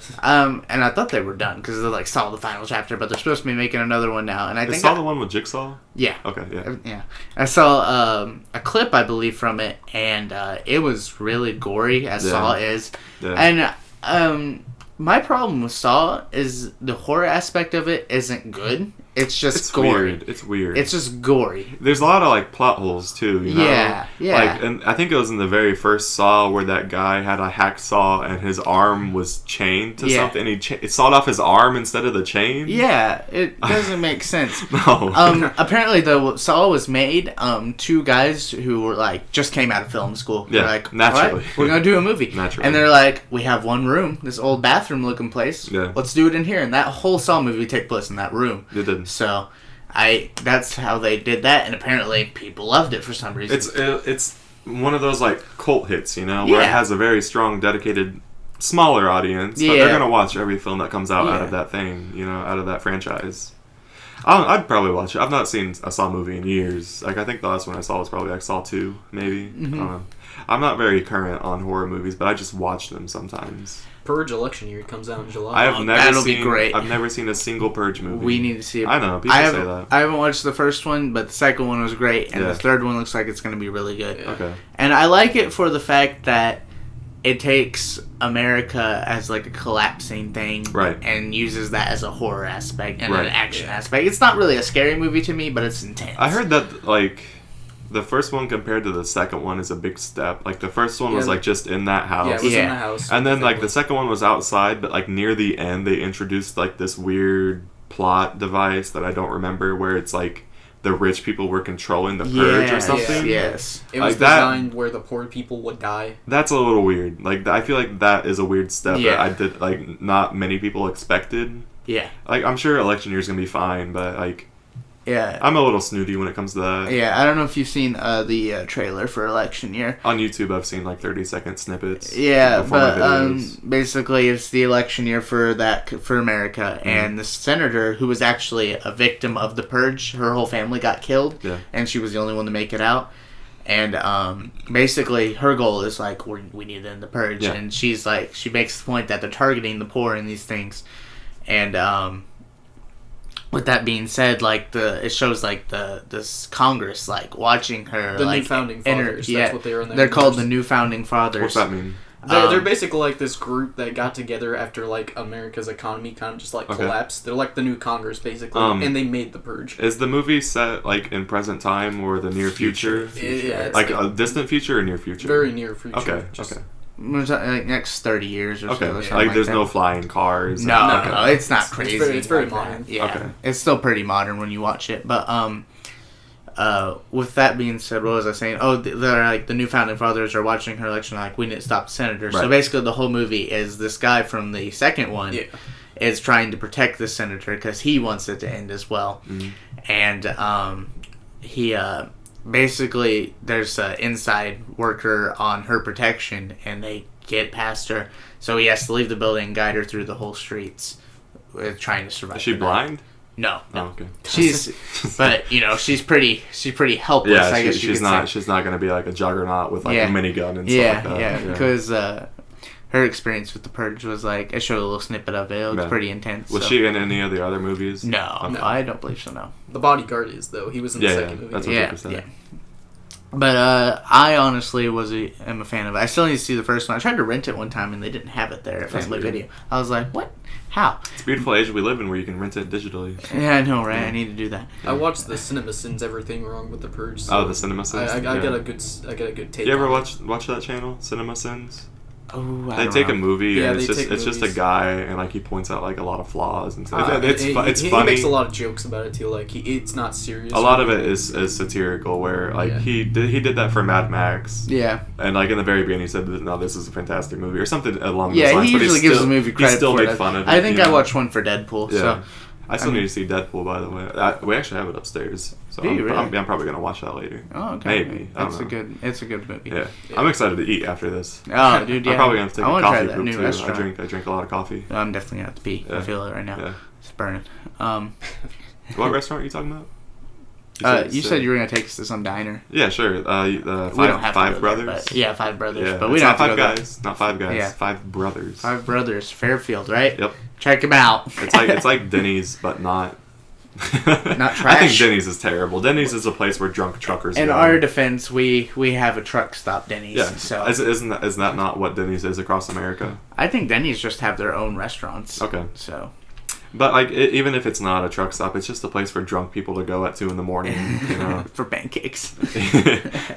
And I thought they were done because they like saw the final chapter, but they're supposed to be making another one now. And I think saw the one with Jigsaw. Yeah. Okay. Yeah. Yeah. I saw a clip, I believe, from it, and it was really gory as Saw is. Yeah. And my problem with Saw is the horror aspect of it isn't good. It's just gory. Weird. It's weird. It's just gory. There's a lot of like plot holes too. You know? Yeah, yeah. Like, and I think it was in the very first Saw where that guy had a hacksaw and his arm was chained to something. And he sawed off his arm instead of the chain. Yeah, it doesn't make sense. No. Apparently, the Saw was made. Two guys who were like just came out of film school. Yeah, they're like, naturally. Right, we're gonna do a movie. Naturally. And they're like, we have one room, this old bathroom looking place. Yeah. Let's do it in here. And that whole Saw movie take place in that room. It did. So, that's how they did that, and apparently people loved it for some reason. It's one of those like cult hits, you know, where it has a very strong, dedicated, smaller audience, but they're gonna watch every film that comes out of that thing, you know, out of that franchise. I'd probably watch it. I've not seen a Saw movie in years. Like I think the last one I saw was probably like Saw 2, maybe. Mm-hmm. I don't know. I'm not very current on horror movies, but I just watch them sometimes. Purge election year comes out in July. That'll be great. I've never seen a single Purge movie. We need to see it. I know, people say that. I haven't watched the first one, but the second one was great, and the third one looks like it's going to be really good. Okay. And I like it for the fact that it takes America as like a collapsing thing, Right. and uses that as a horror aspect and Right. an action aspect. It's not really a scary movie to me, but it's intense. I heard that like the first one compared to the second one is a big step. Like the first one was like just in that house. Yeah, it was in the house. And then like the second one was outside, but like near the end they introduced like this weird plot device that I don't remember, where it's like the rich people were controlling the purge or something. Yes. It was like that, designed where the poor people would die. That's a little weird. Like I feel like that is a weird step Yeah. that I did like not many people expected. Yeah. Like I'm sure election year's gonna be fine, but like Yeah. I'm a little snooty when it comes to that. Yeah, I don't know if you've seen the trailer for election year. On YouTube, I've seen like 30-second snippets. Yeah, before my but videos. basically it's the election year for America, and the senator who was actually a victim of the purge, her whole family got killed, and she was the only one to make it out. And basically her goal is like we need to end the purge, and she's like she makes the point that they're targeting the poor in these things, and with that being said, like it shows like this Congress like watching her, the like new founding fathers. That's what they are in They're called the new founding fathers. What's that mean? They're basically like this group that got together after like America's economy kind of just like collapsed. They're like the new Congress basically, and they made the purge. Is the movie set like in present time or the near future? Yeah, like a distant future or near future? Very near future. Okay. Like next 30 years or so. Or like there's that. no flying cars. No, it's not crazy. It's very like modern. That. Yeah, it's still pretty modern when you watch it. But with that being said, what was I saying? Oh, they're like the new founding fathers are watching her election. Like we need to stop the senator. Right. So basically, the whole movie is this guy from the second one is trying to protect the senator because he wants it to end as well. And he basically there's an inside worker on her protection, and they get past her, so he has to leave the building and guide her through the whole streets, trying to survive. Is she blind? No. Oh, okay. But she's pretty helpless. Yeah, I guess she's not. She's not gonna be like a juggernaut with like a minigun and stuff like that. Yeah, because her experience with the purge was like I showed a little snippet of it. It was pretty intense. Was she in any of the other movies? No, okay. I don't believe so. No. The Bodyguard is though. He was in the second movie. That's what people said. Yeah. But I honestly am a fan of it. I still need to see the first one. I tried to rent it one time and they didn't have it there at Family Video. I was like, what? How? It's a beautiful age we live in where you can rent it digitally. Yeah, I know, right? I need to do that. I watched the Cinema Sins Everything Wrong with the Purge. So the Cinema Sins. I got a good take. You ever watch that channel, Cinema Sins? Oh, they take a movie and it's just a guy and like he points out like a lot of flaws and stuff. It's he funny. He makes a lot of jokes about it too. Like it's not serious. A lot of it is satirical. Where like he did that for Mad Max. Yeah. And like in the very beginning he said, "No, this is a fantastic movie" or something along those lines. Yeah, he usually gives the movie credit. He still for made it. fun of it. I think I watched one for Deadpool. Yeah. So. I still need to see Deadpool, by the way. We actually have it upstairs, so Do you really? I'm probably gonna watch that later. Oh, okay. Maybe. It's a good movie. Yeah. I'm excited to eat after this. Oh, dude, yeah. I'm probably gonna take a coffee break too. restaurant. I drink a lot of coffee. I'm definitely gonna have to pee. I feel it right now. Yeah. It's burning. What restaurant are you talking about? You said you were gonna take us to some diner. Yeah, sure. The we don't have Five to Brothers. There, Five Brothers. Yeah, but we don't have Five to go Guys. Not Five Guys. Yeah. Five Brothers. Five Brothers, Fairfield, right? Yep. Check them out. It's like Denny's, but not. Not trash. I think Denny's is terrible. Denny's is a place where drunk truckers In go. our defense, we have a truck stop Denny's. Yeah. So Isn't that not what Denny's is across America? I think Denny's just have their own restaurants. Okay. So. But like, even if it's not a truck stop, it's just a place for drunk people to go at 2 a.m. You know, for pancakes.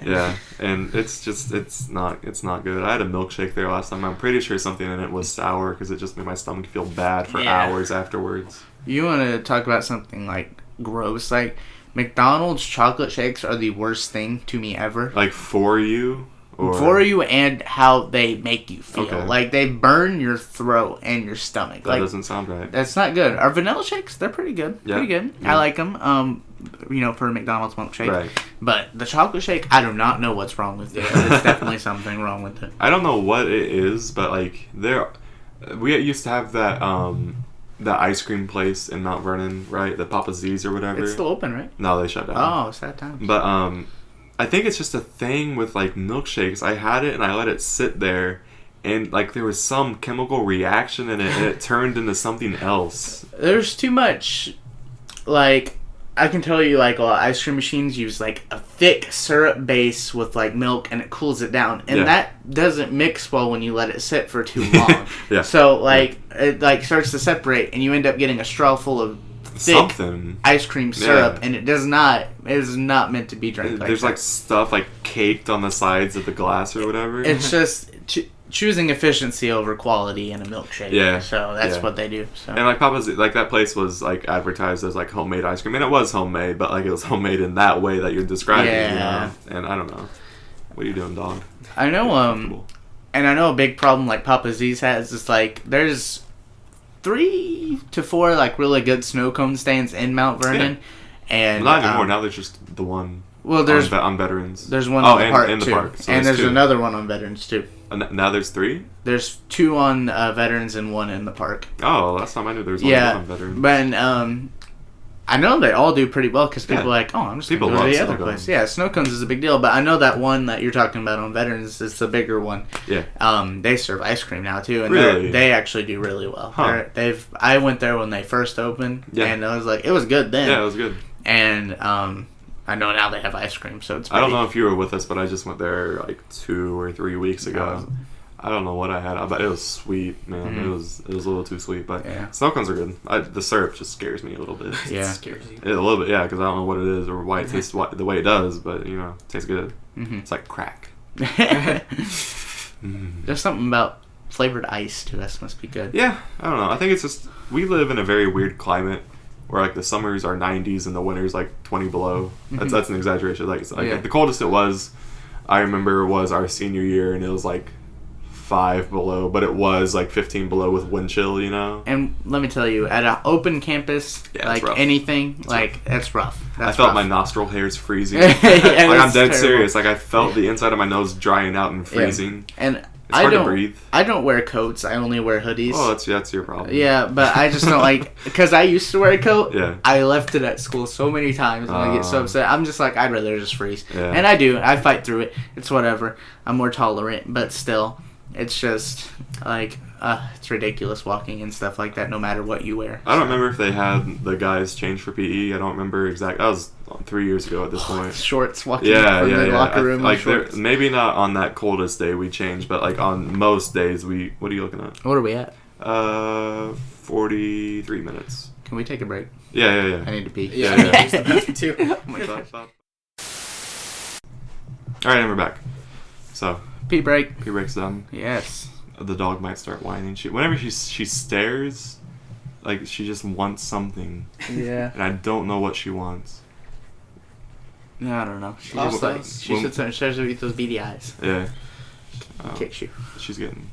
Yeah, and it's not good. I had a milkshake there last time. I'm pretty sure something in it was sour because it just made my stomach feel bad for hours afterwards. You want to talk about something like gross? Like McDonald's chocolate shakes are the worst thing to me ever. Like for you. For you and how they make you feel. Okay. Like, they burn your throat and your stomach. That doesn't sound right. That's not good. Our vanilla shakes, they're pretty good. Yeah. Pretty good. Yeah. I like them, for a McDonald's milkshake. Right. But the chocolate shake, I do not know what's wrong with it. There's definitely something wrong with it. I don't know what it is, but, like, we used to have that ice cream place in Mount Vernon, right? The Papa Z's or whatever. It's still open, right? No, they shut down. Oh, sad times. But, I think it's just a thing with, like, milkshakes. I had it and I let it sit there, and, like, there was some chemical reaction in it, and it turned into something else. There's too much, like, I can tell you, like, a lot of ice cream machines use, like, a thick syrup base with, like, milk, and it cools it down. And that doesn't mix well when you let it sit for too long. So, like, it, like, starts to separate, and you end up getting a straw full of thick ice cream syrup, and it is not meant to be drank like There's, that. like, stuff, like, caked on the sides of the glass or whatever. It's just... choosing efficiency over quality in a milkshake. Yeah. So that's what they do. So. And like Papa's, like that place was like advertised as like homemade ice cream, and it was homemade, but like it was homemade in that way that you're describing. Yeah. You know? And I don't know. What are you doing, dog? I know. And I know a big problem like Papa Z's has is like there's 3 to 4 like really good snow cone stands in Mount Vernon, and not anymore. Now there's just the one. Well, there's on Veterans. There's one in the park in the too, park. So and there's 2. another one on Veterans too. Now there's 3? There's 2 on Veterans and 1 in the park. Oh, last time I knew there was only 1 on Veterans. But I know they all do pretty well because people are like, oh, I'm just going to go to the other place. Yeah, snow cones is a big deal, but I know that one that you're talking about on Veterans is the bigger one. Yeah. They serve ice cream now too, and really? They actually do really well. Huh. I went there when they first opened, and I was like, it was good then. Yeah, it was good. And I know now they have ice cream, so it's. I don't know if you were with us, but I just went there like 2 or 3 weeks ago. I don't know what I had, but it was sweet, man. Mm-hmm. It was a little too sweet, but snow cones are good. The syrup just scares me a little bit. It scares you a little bit, yeah, because I don't know what it is or why it tastes the way it does, but you know, it tastes good. Mm-hmm. It's like crack. There's something about flavored ice to us. Must be good. Yeah, I don't know. I think it's just we live in a very weird climate. Where like the summers are 90s and the winters like 20 below. That's an exaggeration. Like the coldest it was, I remember was our senior year and it was like 5 below, but it was like 15 below with wind chill, you know. And let me tell you, at an open campus, like anything, that's rough. I felt my nostril hairs freezing. Like I'm dead serious. Like I felt the inside of my nose drying out and freezing. And it's hard to breathe. I don't wear coats. I only wear hoodies. Oh, that's your problem. Yeah, but I just don't like... Because I used to wear a coat. Yeah. I left it at school so many times and I get so upset. I'm just like, I'd rather just freeze. Yeah. And I do. I fight through it. It's whatever. I'm more tolerant, but still, it's just like... it's ridiculous walking and stuff like that no matter what you wear. I don't remember if they had the guys change for PE. I don't remember exactly. That was 3 years ago at this point. Shorts walking from the locker room. Like maybe not on that coldest day we changed, but like on most days we... What are you looking at? What are we at? 43 minutes. Can we take a break? Yeah. I need to pee. Yeah. Me too. Oh my God. Alright, and we're back. So... Pee break. Pee break's done. Yes. The dog might start whining. Whenever she stares, like she just wants something. Yeah. And I don't know what she wants. No, I don't know. She just like she sits there and stares at those beady eyes. Yeah. Kicks you. She's getting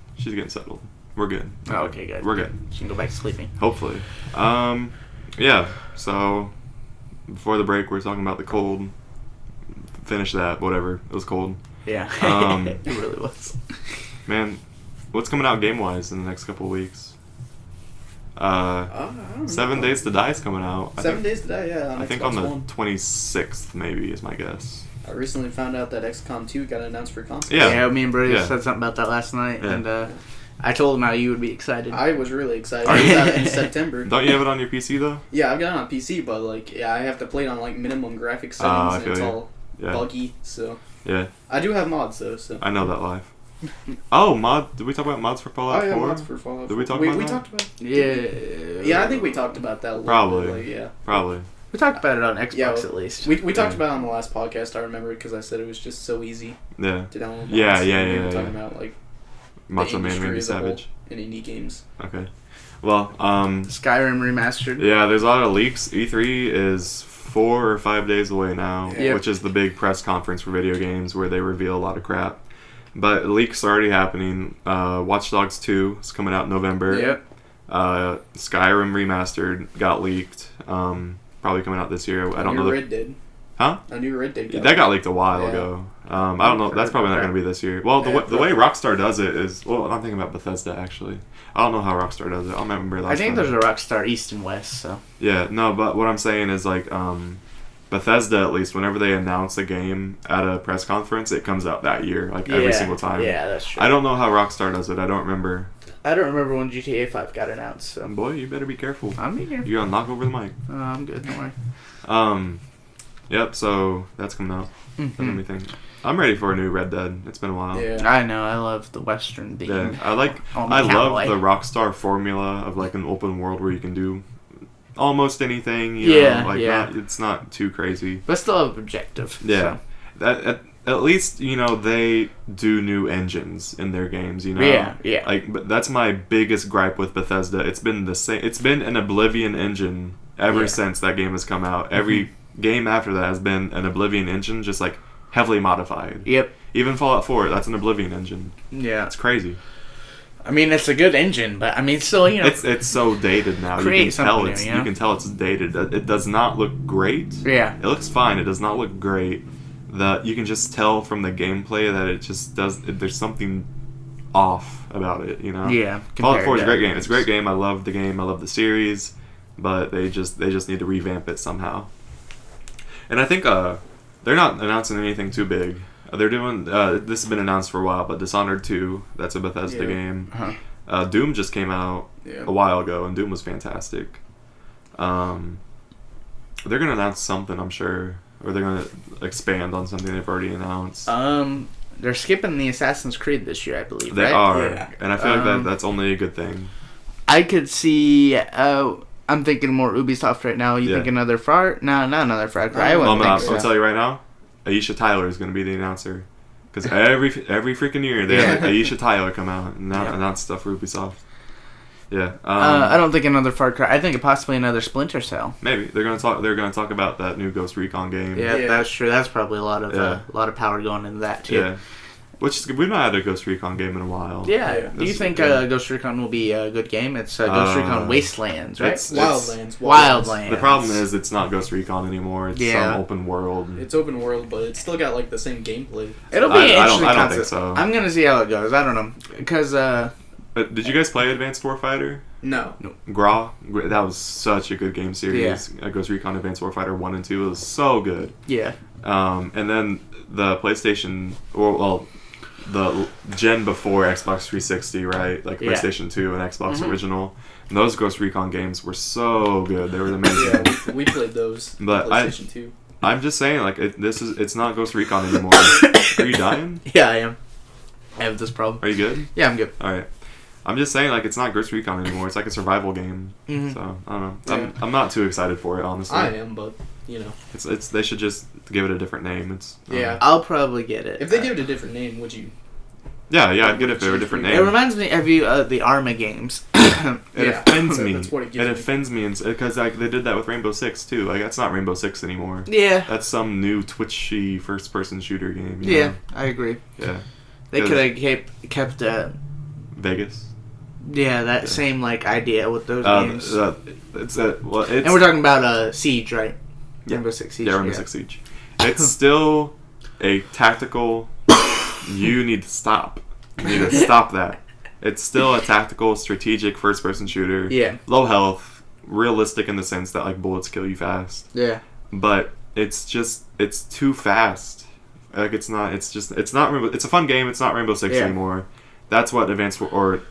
settled. We're good. Oh, okay, good. We're good. She can go back to sleeping. Hopefully. Yeah. So before the break, we were talking about the cold. Finish that. Whatever. It was cold. Yeah. It really was. Man. What's coming out game-wise in the next couple of weeks? I don't 7 Days to Die is coming out. 7 Days to Die, yeah. I think on the 26th, maybe, is my guess. I recently found out that XCOM 2 got announced for console. Yeah, me and Brody said something about that last night, and I told him how you would be excited. I was really excited. It's out in September. Don't you have it on your PC, though? Yeah, I've got it on PC, but I have to play it on minimum graphics settings, and it's all buggy, so... Yeah. I do have mods, though, so... I know that live. Oh, did we talk about mods for Fallout 4? Oh, yeah, mods for Fallout 4. Did we talk about that? We talked about Yeah, I think we talked about that a little Probably. bit. Yeah. Probably. We talked about it on Xbox at least. We talked about it on the last podcast, I remember, because I said it was just so easy to download mods. Yeah. We were talking about, Macho Man Randy Savage. In indie games. Okay. Well, Skyrim Remastered. Yeah, there's a lot of leaks. E3 is 4 or 5 days away now, which is the big press conference for video games where they reveal a lot of crap. But leaks are already happening. Watch Dogs 2 is coming out in November. Yep. Skyrim Remastered got leaked. Probably coming out this year. I don't know. Red Dead. Huh? A new Red Dead. That got leaked a while ago. I don't know. That's probably not going to be this year. Well, the way Rockstar does it is... Well, I'm thinking about Bethesda, actually. I don't know how Rockstar does it. I don't remember last I think time. there's a Rockstar East and West, so... Yeah, no, but what I'm saying is, Bethesda, at least, whenever they announce a game at a press conference, it comes out that year, every single time. Yeah, that's true. I don't know how Rockstar does it. I don't remember. I don't remember when GTA 5 got announced, so... Boy, you better be careful. I'm being careful. You gotta knock over the mic. I'm good, don't worry. Yep. So that's coming out. That made me think. I'm ready for a new Red Dead. It's been a while. Yeah. I know. I love the Western theme. Yeah, I love the Rockstar formula of like an open world where you can do almost anything. You know, like it's not too crazy, but still objective. Yeah, so. At least they do new engines in their games. Yeah. Like, but that's my biggest gripe with Bethesda. It's been the same. It's been an Oblivion engine ever since that game has come out. Every game after that has been an Oblivion engine, just like heavily modified. Yep. Even Fallout 4, that's an Oblivion engine. Yeah. It's crazy. I mean, it's a good engine, but I mean, still, it's so dated now. You can tell it's dated. It does not look great. Yeah. It looks fine. It does not look great. You can just tell from the gameplay that it just does. There's something off about it. Yeah. Fallout 4 is a great game. It's a great game. I love the game. I love the series, but they just need to revamp it somehow. And I think they're not announcing anything too big. They're doing this has been announced for a while, but Dishonored 2, that's a Bethesda game. Uh-huh. Doom just came out a while ago, and Doom was fantastic. They're gonna announce something, I'm sure, or they're gonna expand on something they've already announced. They're skipping the Assassin's Creed this year, I believe. They are, and I feel like that's only a good thing. I could see. I'm thinking more Ubisoft right now. You think another Far? No, not another Far Cry. I'll tell you right now. Aisha Tyler is going to be the announcer. Because every freaking year they have Aisha Tyler come out and announce stuff for Ubisoft. Yeah. I don't think another Far Cry. I think possibly another Splinter Cell. Maybe they're going to talk about that new Ghost Recon game. Yeah, that's true. That's probably a lot of power going into that too. Yeah. Which is, we've not had a Ghost Recon game in a while. Yeah. Do you think Ghost Recon will be a good game? It's Ghost Recon Wastelands, right? Wildlands. The problem is it's not Ghost Recon anymore. It's some open world. It's open world, but it's still got like the same gameplay. It'll be interesting. I don't think so. I'm gonna see how it goes. I don't know, because did you guys play Advanced Warfighter? No. GRA? That was such a good game series. Yeah. Ghost Recon Advanced Warfighter 1 and 2 was so good. Yeah. And then the PlayStation, the gen before Xbox 360, right? Like PlayStation 2 and Xbox original. And those Ghost Recon games were so good. They were amazing. Yeah, we played those. But PlayStation 2. I'm just saying, like, it's not Ghost Recon anymore. Are you dying? Yeah, I am. I have this problem. Are you good? Yeah, I'm good. All right. I'm just saying, like, it's not Ghost Recon anymore. It's like a survival game. Mm-hmm. So I don't know. I'm not too excited for it, honestly. I am, but it's they should just give it a different name. I'll probably get it. If they give it a different name, would you? Yeah, I'd get it for a different name. It reminds me of the Arma games. It offends me. That's what it gives me. It offends me because they did that with Rainbow Six too. Like, that's not Rainbow Six anymore. Yeah, that's some new twitchy first-person shooter game. Yeah, I agree. Yeah, they could have kept Vegas. Yeah, that same idea with those games. And we're talking about Siege, right? Yeah. Rainbow Six Siege. Yeah, Rainbow Six Siege. It's still a tactical. You need to stop. You need to stop that. It's still a tactical, strategic first-person shooter. Yeah. Low health, realistic in the sense that bullets kill you fast. Yeah. But it's too fast. It's not Rainbow. It's a fun game. It's not Rainbow Six anymore. That's what Advanced or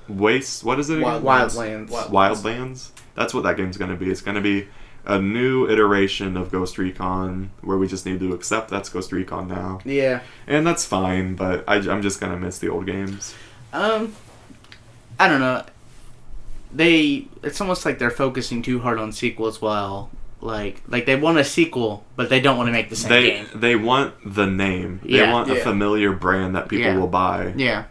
Waste. What is it again? Wildlands. That's what that game's gonna be. It's gonna be a new iteration of Ghost Recon where we just need to accept that's Ghost Recon now. Yeah. And that's fine, but I'm just gonna miss the old games. I don't know. It's almost like they're focusing too hard on sequels while like they want a sequel, but they don't want to make the same game. They want the name. They want a familiar brand that people will buy. Yeah.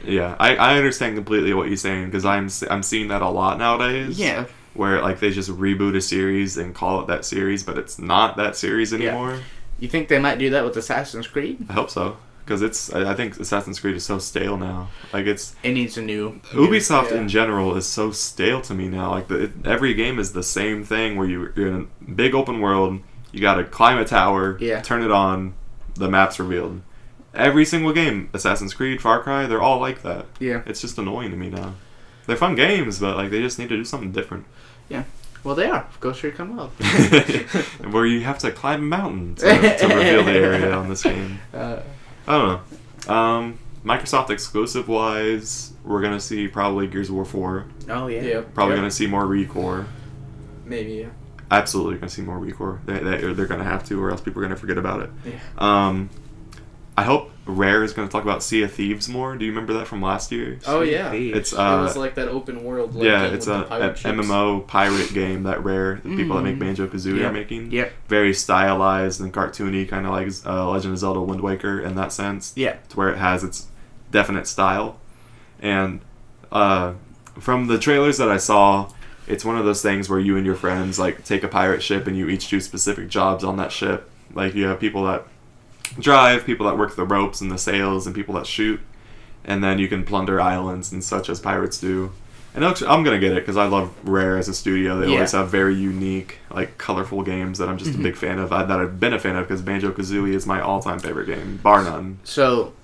Yeah, I understand completely what you're saying because I'm seeing that a lot nowadays. Yeah. Where they just reboot a series and call it that series, but it's not that series anymore. Yeah. You think they might do that with Assassin's Creed? I hope so because I think Assassin's Creed is so stale now. It needs a new. Ubisoft in general is so stale to me now. Every game is the same thing where you're in a big open world. You got to climb a tower. Yeah. Turn it on. The map's revealed. Every single game, Assassin's Creed, Far Cry, they're all like that. Yeah. It's just annoying to me now. They're fun games, but they just need to do something different. Yeah. Well, they are. Ghost Recon Wild. Where you have to climb a mountain to reveal the area on this game. I don't know. Microsoft exclusive wise, we're gonna see probably Gears of War 4. Oh yeah. Probably gonna see more ReCore. Maybe. Yeah. absolutely going to see more WeCore. They're going to have to, or else people are going to forget about it. Yeah. I hope Rare is going to talk about Sea of Thieves more. Do you remember that from last year? Oh yeah, it's it was like that open world. Like, game it's with a MMO pirate game that Rare, the people that make Banjo-Kazooie are making. Yep. Very stylized and cartoony, kind of like Legend of Zelda: Wind Waker in that sense. Yeah. To where it has its definite style, and from the trailers that I saw, it's one of those things where you and your friends like take a pirate ship and you each do specific jobs on that ship. Like you have people that drive, people that work the ropes and the sails, and people that shoot, and then you can plunder islands and such as pirates do. And I'm gonna get it because I love Rare as a studio. They always have very unique, like colorful games that I'm just a big fan of. That I've been a fan of because Banjo-Kazooie is my all-time favorite game, bar none. So,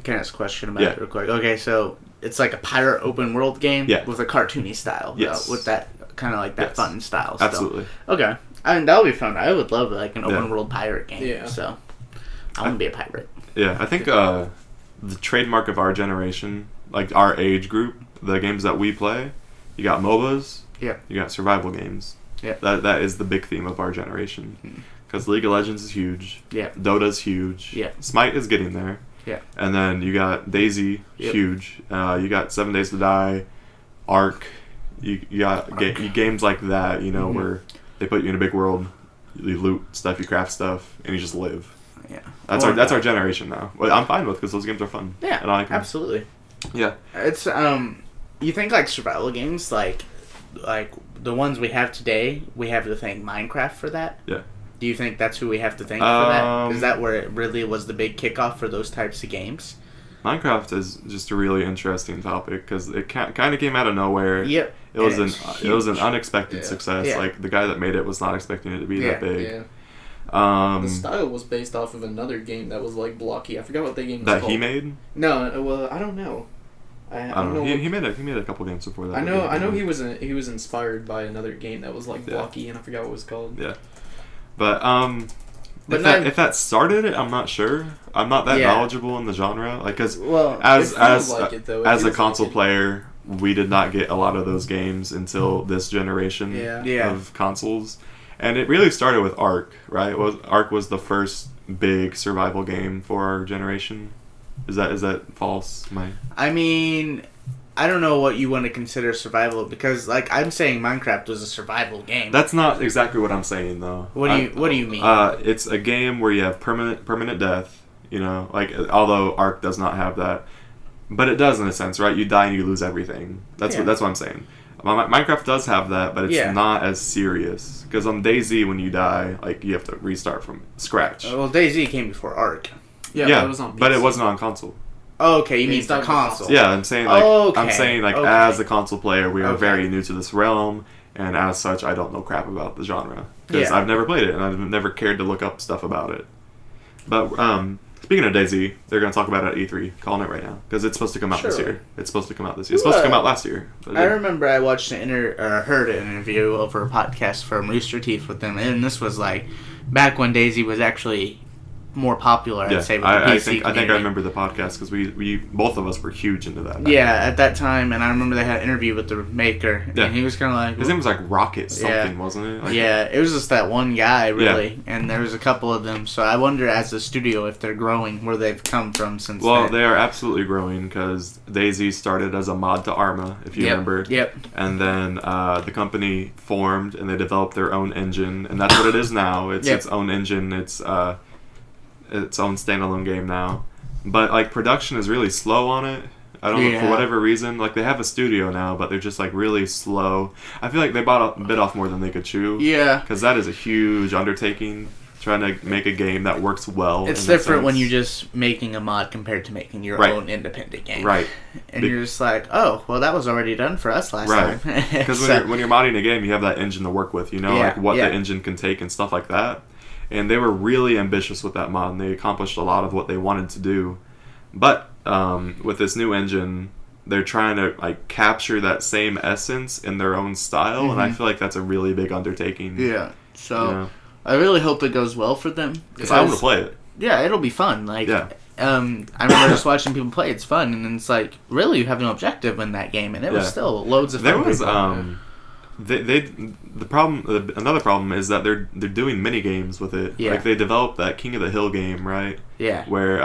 can I ask a question about it real quick? Okay, so it's like a pirate open world game with a cartoony style. Yes. With that kind of like that fun style. Still. Absolutely. Okay, I mean that would be fun. I would love like an open world pirate game. Yeah. So. I want to be a pirate. Yeah, I think the trademark of our generation, like our age group, the games that we play, you got MOBAs, you got survival games. Yeah, that is the big theme of our generation. Because League of Legends is huge. Yeah, Dota's huge. Yeah, Smite is getting there. Yeah, and then you got DayZ, huge. You got 7 Days to Die, Ark. You got games like that, you know, where they put you in a big world, you loot stuff, you craft stuff, and you just live. Yeah, that's our generation now. Well, I'm fine with because those games are fun. Yeah, and I like them. Absolutely. Yeah, it's you think like survival games like the ones we have today, we have to thank Minecraft for that. Yeah. Do you think that's who we have to thank for that? Is that where it really was the big kickoff for those types of games? Minecraft is just a really interesting topic because it kind of came out of nowhere. Yep. It was an unexpected success. Yeah. Like the guy that made it was not expecting it to be that big. Yeah. The style was based off of another game that was like blocky. I forgot what the game was called. That he made? No, well, I don't know. I don't know. He made a couple games before that. I know he was inspired by another game that was like blocky, and I forgot what it was called. Yeah, but if that started it, I'm not sure. I'm not that knowledgeable in the genre, like because as a console player, we did not get a lot of those games until this generation of consoles. And it really started with Ark, right? Ark was the first big survival game for our generation. Is that false? I mean, I don't know what you want to consider survival because, like, I'm saying Minecraft was a survival game. That's not exactly what I'm saying, though. What do you mean? It's a game where you have permanent death. You know, like although Ark does not have that, but it does in a sense, right? You die and you lose everything. That's what I'm saying. Minecraft does have that, but it's not as serious. Because on DayZ, when you die, like you have to restart from scratch. Well, DayZ came before Ark. Yeah, but it was on PC. But it wasn't on console. Oh, okay, you mean for console? Yeah, I'm saying as a console player, we are very new to this realm, and as such, I don't know crap about the genre because I've never played it and I've never cared to look up stuff about it. But speaking of DayZ, they're going to talk about it at E3, calling it right now because it's supposed to come out this year. It's supposed to come out this year. It's supposed to come out last year. I remember I watched heard an interview over a podcast from Rooster Teeth with them, and this was like back when DayZ was actually more popular, I'd say, with the PC community. I think I remember the podcast because we both of us were huge into that. At that time, and I remember they had an interview with the maker, and he was kind of like... His name was like Rocket something, wasn't it? Like, it was just that one guy, really, and there was a couple of them, so I wonder, as a studio, if they're growing, where they've come from since then. Well, they are absolutely growing, because DayZ started as a mod to Arma, if you remember. Yep. And then the company formed, and they developed their own engine, and that's what it is now. It's its own engine, it's own standalone game now, but like production is really slow on it. I don't know, for whatever reason. Like they have a studio now, but they're just like really slow. I feel like they bit off more than they could chew. Yeah, because that is a huge undertaking, trying to make a game that works well. It's different when you're just making a mod compared to making your own independent game. Right, and you're just like, oh, well, that was already done for us last time. Because when you're modding a game, you have that engine to work with. You know, like what the engine can take and stuff like that. And they were really ambitious with that mod, and they accomplished a lot of what they wanted to do. But with this new engine, they're trying to like capture that same essence in their own style, and I feel like that's a really big undertaking. Yeah. So I really hope it goes well for them. Because I want to play it. Yeah, it'll be fun. Like, I remember just watching people play. It's fun, and it's like really you have no objective in that game, and it was still loads of fun. There was Another problem is that they're doing mini games with it. Yeah. Like they developed that King of the Hill game, right? Yeah. Where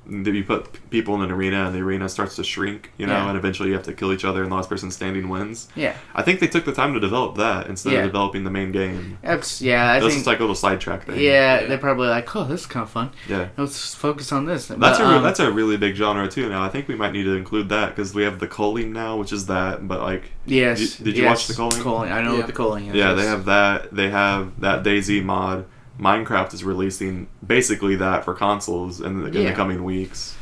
you put people in an arena and the arena starts to shrink, and eventually you have to kill each other and the last person standing wins. Yeah. I think they took the time to develop that instead of developing the main game. I think this is like a little sidetrack thing. Yeah, they're probably like, oh, this is kind of fun. Yeah. Let's focus on this. That's a really big genre too now. I think we might need to include that because we have the culling now, which is that, but like... Yes. Did you watch the culling? Culling. I know what the culling is. Yeah, they have that. They have that DayZ mod. Minecraft is releasing basically that for consoles in the coming weeks.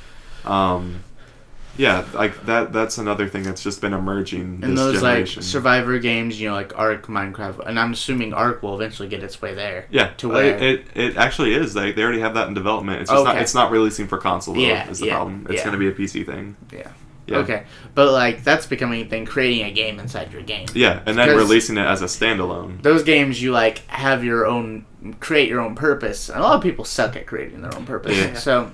Like that's another thing that's just been emerging and this those generation. Like Survivor games, like Ark, Minecraft, and I'm assuming Ark will eventually get its way there. Yeah, to where it actually is. They already have that in development. It's just it's not releasing for console though. Is the problem? It's going to be a PC thing. Yeah. Okay, but like that's becoming a thing, creating a game inside your game. Yeah, and then releasing it as a standalone. Those games you like have your own, create your own purpose. And a lot of people suck at creating their own purpose. Yeah. So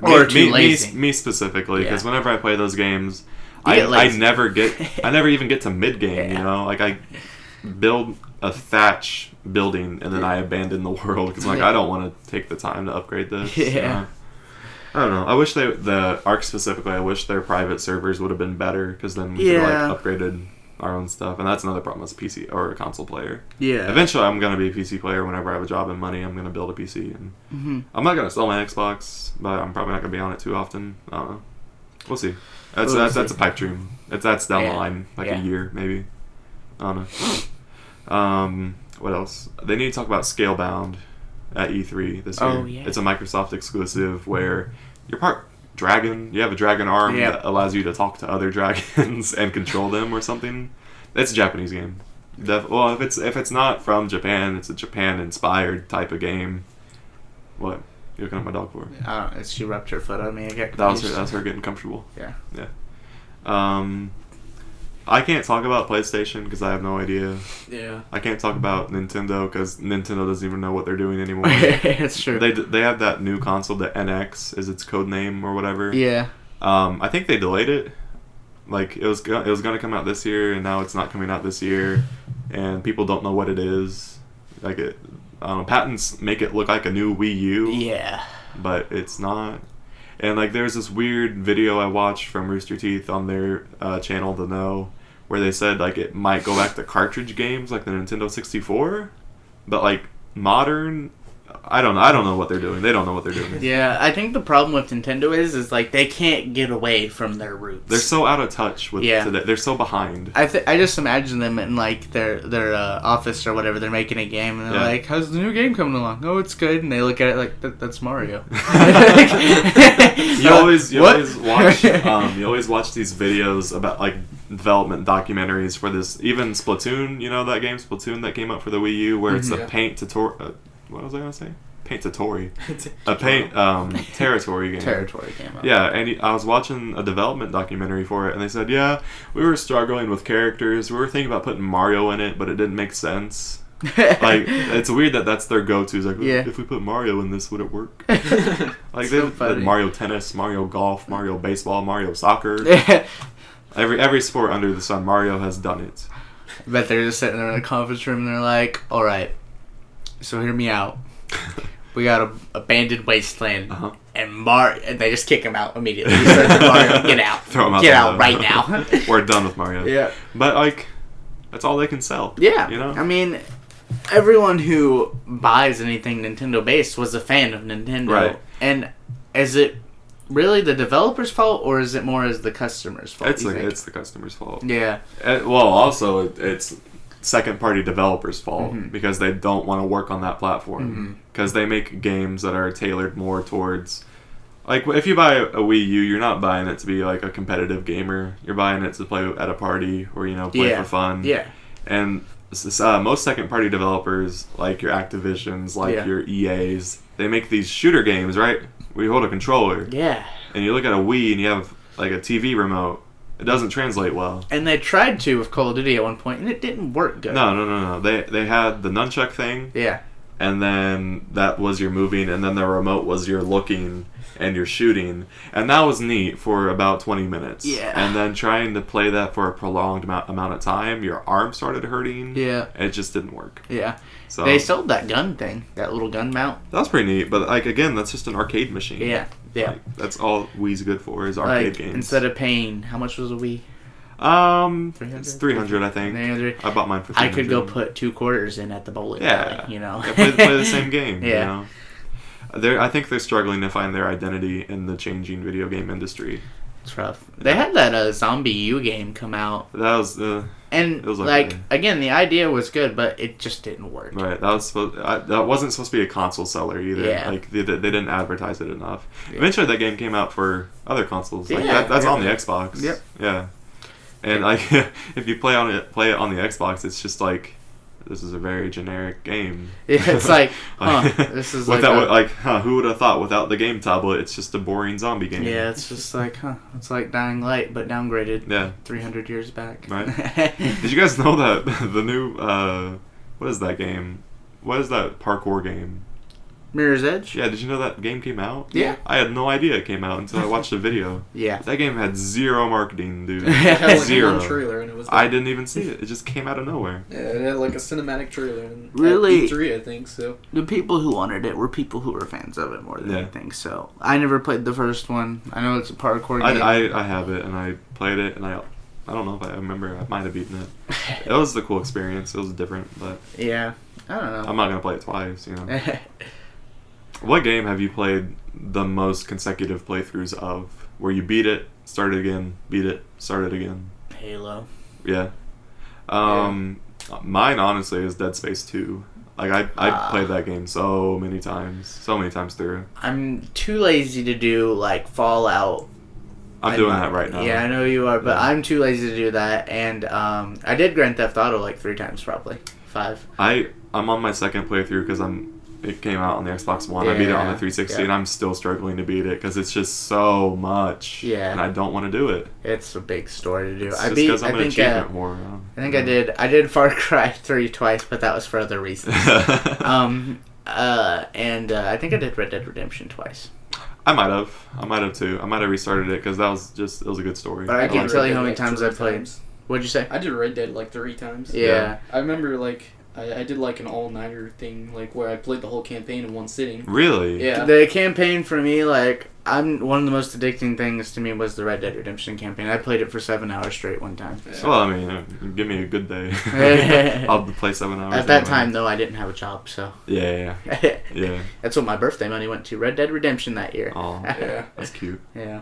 or too lazy. Me specifically, because whenever I play those games, I never even get to mid game. Like I build a thatch building and then I abandon the world because I don't want to take the time to upgrade this. Yeah. I don't know. I wish the Ark specifically, I wish their private servers would have been better because then we could have upgraded our own stuff. And that's another problem as a PC or a console player. Yeah. Eventually, I'm going to be a PC player whenever I have a job and money. I'm going to build a PC. And I'm not going to sell my Xbox, but I'm probably not going to be on it too often. I don't know. We'll see. That's a pipe dream. That's down the line, like a year maybe. I don't know. What else? They need to talk about Scalebound at E3 this year. Oh, yeah. It's a Microsoft exclusive where you're part dragon. You have a dragon arm that allows you to talk to other dragons and control them or something. It's a Japanese game. Well, if it's not from Japan, it's a Japan-inspired type of game. What? You looking at my dog for? She rubbed her foot on me. That was her getting comfortable. Yeah. Yeah. I can't talk about PlayStation because I have no idea. Yeah. I can't talk about Nintendo because Nintendo doesn't even know what they're doing anymore. It's true. They have that new console, the NX is its code name or whatever. Yeah. I think they delayed it. Like it was going to come out this year, and now it's not coming out this year, and people don't know what it is. Like patents make it look like a new Wii U. Yeah. But it's not. And like there's this weird video I watched from Rooster Teeth on their channel, The Know, where they said like it might go back to cartridge games like the Nintendo 64, but like modern. I don't know what they're doing. They don't know what they're doing. Yeah, I think the problem with Nintendo is like they can't get away from their roots. They're so out of touch with today. They're so behind. I just imagine them in like their office or whatever. They're making a game and they're like, "How's the new game coming along?" "Oh, it's good." And they look at it like, "That's Mario." You always watch these videos about like development documentaries for this. Even Splatoon, that game Splatoon that came out for the Wii U, where it's the paint tutorial. What was I gonna say? Paint tutorial. A paint territory game. Territory game. Yeah, and I was watching a development documentary for it, and they said, we were struggling with characters. We were thinking about putting Mario in it, but it didn't make sense. Like it's weird that's their go-to. It's like, if we put Mario in this, would it work? Like they did Mario Tennis, Mario Golf, Mario Baseball, Mario Soccer. Every sport under the sun, Mario has done it. I bet they're just sitting there in a conference room and they're like, "All right, so hear me out. We got a abandoned wasteland, and they just kick him out immediately. Mario, get out! Throw him out! Get out right now! We're done with Mario. Yeah, but like, that's all they can sell. Yeah, I mean, everyone who buys anything Nintendo based was a fan of Nintendo, right? And is it really the developer's fault, or is it more as the customer's fault? It's the customer's fault. Yeah. Well, also it's second-party developers' fault because they don't want to work on that platform because they make games that are tailored more towards, like, if you buy a Wii U, you're not buying it to be like a competitive gamer. You're buying it to play at a party or play for fun. Yeah. And most second-party developers, like your Activisions, like your EAs, they make these shooter games, right? Where you hold a controller. Yeah. And you look at a Wii and you have like a TV remote. It doesn't translate well. And they tried to with Call of Duty at one point, and it didn't work good. No. They had the nunchuck thing. Yeah. and then that was your moving, and then the remote was your looking and your shooting, and that was neat for about 20 minutes. Yeah. And then trying to play that for a prolonged amount of time, your arm started hurting. Yeah. It just didn't work. Yeah. So They sold that gun thing, that little gun mount. that was pretty neat, but like again, that's just an arcade machine. Yeah. Yeah. Like, that's all Wii's good for is arcade Like, games. instead of paying, how much was a Wii? It's 300, I think. 300. I bought mine for I 300. could go put 2 quarters in at the bowling alley, you know. Yeah, play the same game. Yeah. You know? I think they're struggling to find their identity in the changing video game industry. It's rough. They had that Zombie U game come out. That was And it was like okay. again, the idea was good, but it just didn't work. Right. That wasn't supposed to be a console seller either. Yeah. Like they didn't advertise it enough. Yeah. Eventually, that game came out for other consoles. Like Yeah. that's on the Xbox. Yep. Yeah. And like if you play it on the Xbox, it's just like this is a very generic game. Yeah, it's like, this is like who would have thought without the game tablet, it's just a boring zombie game. yeah, it's just like, it's like Dying Light, but downgraded. Yeah. 300 years back. Right. Did you guys know that the new what is that game? What is that parkour game? Mirror's Edge? Yeah, did you know that game came out? Yeah. I had no idea it came out until I watched the video. Yeah. That game had zero marketing, dude. It had like Zero. one trailer and it was. I didn't even see it. It just came out of nowhere. Yeah, it had like a cinematic trailer. And Really? At E3, I think so. The people who wanted it were people who were fans of it more than Yeah. anything. So I never played the first one. I know it's a parkour game. I have it and I played it and I don't know if I remember. I might have beaten it. It was a cool experience. It was different, but Yeah. I don't know. I'm not gonna play it twice. You know. What game have you played the most consecutive playthroughs of? Where you beat it, start it again, beat it, start it again. Halo. Yeah. Mine honestly is Dead Space 2. Like I played that game so many times through. I'm too lazy to do like Fallout. I'm doing that right now. Yeah, I know you are, but I'm too lazy to do that. And I did Grand Theft Auto like 3 times probably. 5. I'm on my second playthrough because it came out on the Xbox One. I beat it on the 360 and I'm still struggling to beat it because it's just so much. Yeah. And I don't want to do it. It's a big story to do. It's I just because I'm an think achievement whore. I did Far Cry 3 twice, but that was for other reasons. And I think I did Red Dead Redemption twice. I might have too. I might have restarted it because it was a good story. But I can't did tell Red you Dead how many like times 3 I played. times. What'd you say? I did Red Dead like 3 times. Yeah. I remember like I did like an all-nighter thing, like where I played the whole campaign in one sitting. Really? Yeah. The campaign for me, like, one of the most addicting things to me was the Red Dead Redemption campaign. I played it for 7 hours straight one time. Well, I mean, give me a good day. I'll play 7 hours. At that time, though, I didn't have a job, so. Yeah. That's what my birthday money went to. Red Dead Redemption that year. Oh, Yeah. that's cute. Yeah.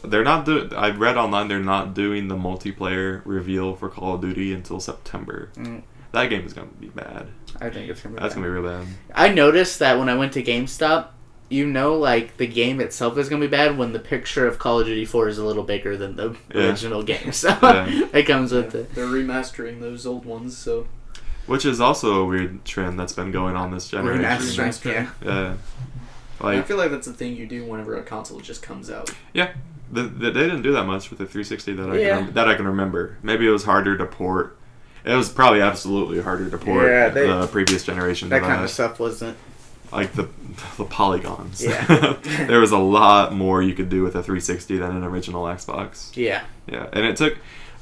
They're not I read online they're not doing the multiplayer reveal for Call of Duty until September. That game is gonna be bad. I think it's gonna be That's bad. gonna be real bad. I noticed that when I went to GameStop, like, the game itself is gonna be bad when the picture of Call of Duty 4 is a little bigger than the original game. So, it comes with it. They're remastering those old ones, so. Which is also a weird trend that's been going on this generation. Remaster, yeah. Yeah. I feel like that's a thing you do whenever a console just comes out. Yeah. They didn't do that much with the 360 that I can remember. Maybe it was harder to port. It was probably absolutely harder to port the previous generation. That kind of stuff wasn't. Like the polygons. Yeah. There was a lot more you could do with a 360 than an original Xbox. Yeah. Yeah, and it took...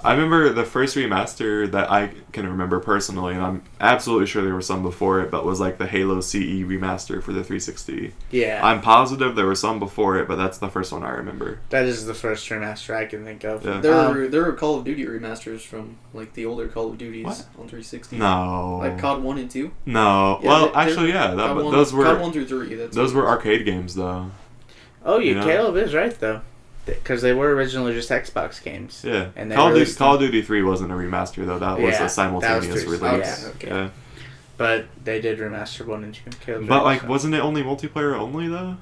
I remember the first remaster that I can remember personally, and I'm absolutely sure there were some before it, but was like the Halo CE remaster for the 360. Yeah. I'm positive there were some before it, but that's the first one I remember. That is the first remaster I can think of. Yeah. There were Call of Duty remasters from like the older Call of Duties on 360. No. Like COD 1 and 2. No. Yeah, well, actually, yeah. Those were COD 1 through 3. Those were arcade games, though. Oh, You know? Caleb is right, though. Because they were originally just Xbox games. Yeah. And Call of Duty 3 wasn't a remaster, though. That was a simultaneous release. Yeah, okay. Yeah. But they did remaster 1 and 2. Caleb's But, right, like, so. wasn't it only multiplayer only, though?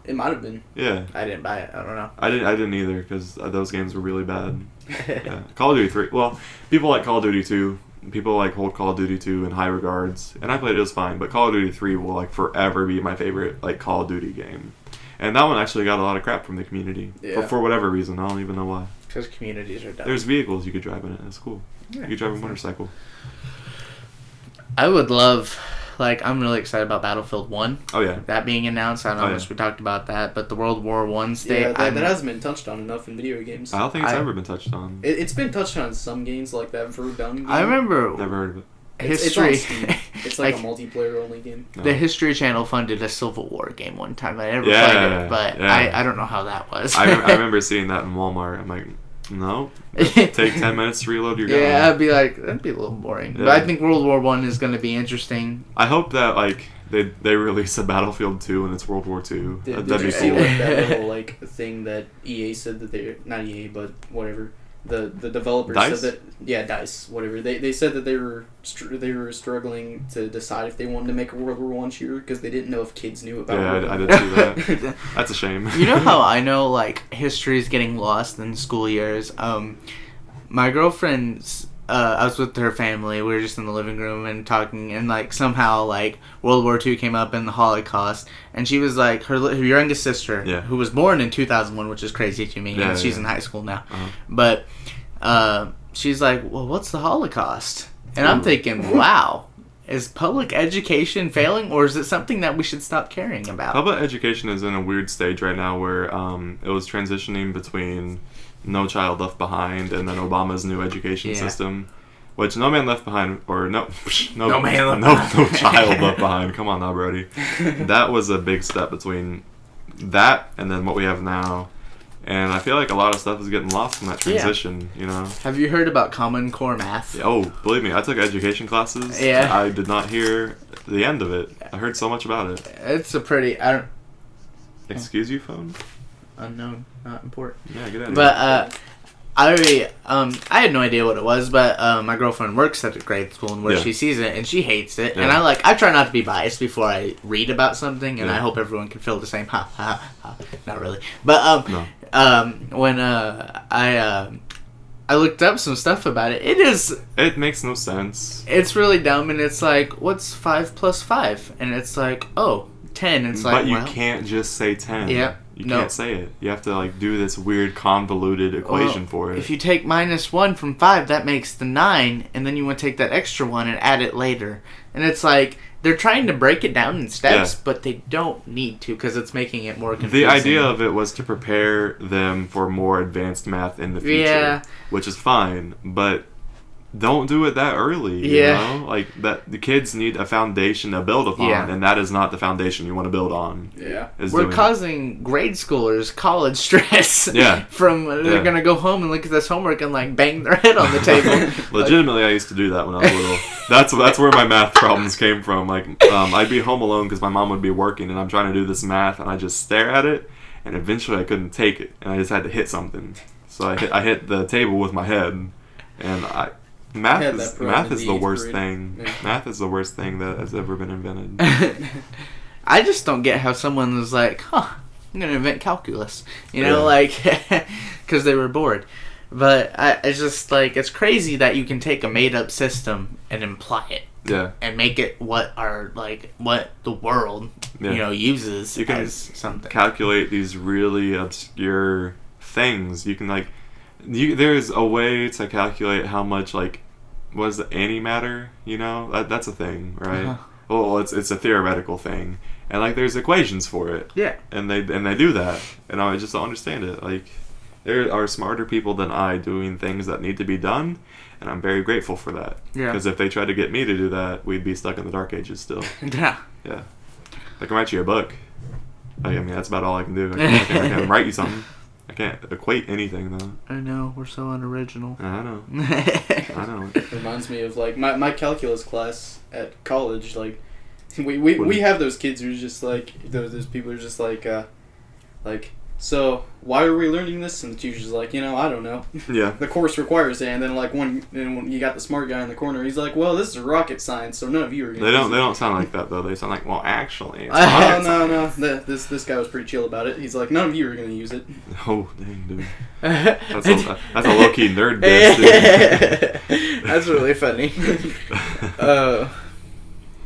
It might have been. Yeah. I didn't buy it. I don't know. I didn't either, because those games were really bad. Yeah. Call of Duty 3. Well, people like Call of Duty 2. People like hold Call of Duty 2 in high regards. And I played it was fine, but Call of Duty 3 will, like, forever be my favorite, like, Call of Duty game. And that one actually got a lot of crap from the community. Yeah. For whatever reason. I don't even know why. Because communities are dumb. There's vehicles you could drive in it. It's cool. Yeah, you could drive a motorcycle. I would love, like, I'm really excited about Battlefield 1. Oh, yeah. That being announced. I don't know how much we talked about that, but the World War I state. Yeah, that hasn't been touched on enough in video games. I don't think it's ever been touched on. It's been touched on in some games, like that Verdun game. I remember. Never heard of it. History. It's like a multiplayer only game. No. The History Channel funded a Civil War game one time. I never played it, but I don't know how that was. I remember seeing that in Walmart. I'm like, no, take 10 minutes to reload your gun. Yeah, I'd be like, that'd be a little boring. Yeah. But I think World War I is going to be interesting. I hope that like they release a Battlefield 2 and it's World War II. Did you see like that little like thing that EA said that they're not EA but whatever. The developers DICE? said that DICE, whatever, they said that they were struggling to decide if they wanted to make a World War I shooter because they didn't know if kids knew about it. Yeah, I did see that. That's a shame. You know how I know like history is getting lost in school years? My girlfriend's I was with her family. We were just in the living room and talking, and like somehow like World War II came up in the Holocaust, and she was like her youngest sister, who was born in 2001, which is crazy to me, and she's in high school now. But she's like, "Well, what's the Holocaust?" And I'm thinking, "Wow, is public education failing, or is it something that we should stop caring about?" Public education is in a weird stage right now where it was transitioning between No Child Left Behind and then Obama's new education system, which No Man Left Behind, or no Child Left Behind. Come on now, Brody. That was a big step between that and then what we have now. And I feel like a lot of stuff is getting lost in that transition, you know. Have you heard about Common Core Math? Oh, believe me, I took education classes. Yeah. I did not hear the end of it. I heard so much about it. It's a pretty... Excuse you, phone? Unknown, not important. Yeah, get out of here. But I had no idea what it was, but my girlfriend works at a grade school where she sees it and she hates it. And I try not to be biased before I read about something, and I hope everyone can feel the same. Not really, but when I looked up some stuff about it, it makes no sense. It's really dumb, and it's like, what's 5 plus 5? And it's like, 10. It's like, but you can't just say 10. Yeah. You can't say it. You have to like do this weird convoluted equation for it. If you take -1 from 5, that makes the 9, and then you want to take that extra 1 and add it later. And it's like they're trying to break it down in steps, but they don't need to because it's making it more confusing. The idea of it was to prepare them for more advanced math in the future, which is fine, but don't do it that early, you know? Like, that the kids need a foundation to build upon, and that is not the foundation you want to build on. Yeah. We're causing grade schoolers college stress from they're going to go home and look at this homework and, like, bang their head on the table. Legitimately, I used to do that when I was little. That's where my math problems came from. Like, I'd be home alone because my mom would be working, and I'm trying to do this math, and I just stare at it, and eventually I couldn't take it, and I just had to hit something. So I hit the table with my head, and Math is the worst thing. Yeah. Math is the worst thing that has ever been invented. I just don't get how someone was like, I'm going to invent calculus. You know, like, because they were bored. But it's just, like, it's crazy that you can take a made-up system and imply it. Yeah. And make it what the world, uses you can as something. Calculate these really obscure things. You can, like... there's a way to calculate how much, like, what is the antimatter, you know? That's a thing, right? Uh-huh. Well, it's a theoretical thing. And, like, there's equations for it. Yeah. And they do that. And I just don't understand it. Like, there are smarter people than I doing things that need to be done, and I'm very grateful for that. Yeah. Because if they tried to get me to do that, we'd be stuck in the Dark Ages still. Yeah. Yeah. I can write you a book. I mean, that's about all I can do. I can write you something. I can't equate anything, though. I know, we're so unoriginal. I know. I know. It reminds me of, like, my calculus class at college. Like, we have those kids who are just, like, those people who are just, like, so, why are we learning this? And the teacher's like, I don't know. Yeah. The course requires it. And then, like, when you got the smart guy in the corner, he's like, well, this is rocket science, so none of you are going to They don't sound like that, though. They sound like, well, actually. No. This guy was pretty chill about it. He's like, none of you are going to use it. Oh, dang, dude. That's a low-key nerd diss, dude. That's really funny.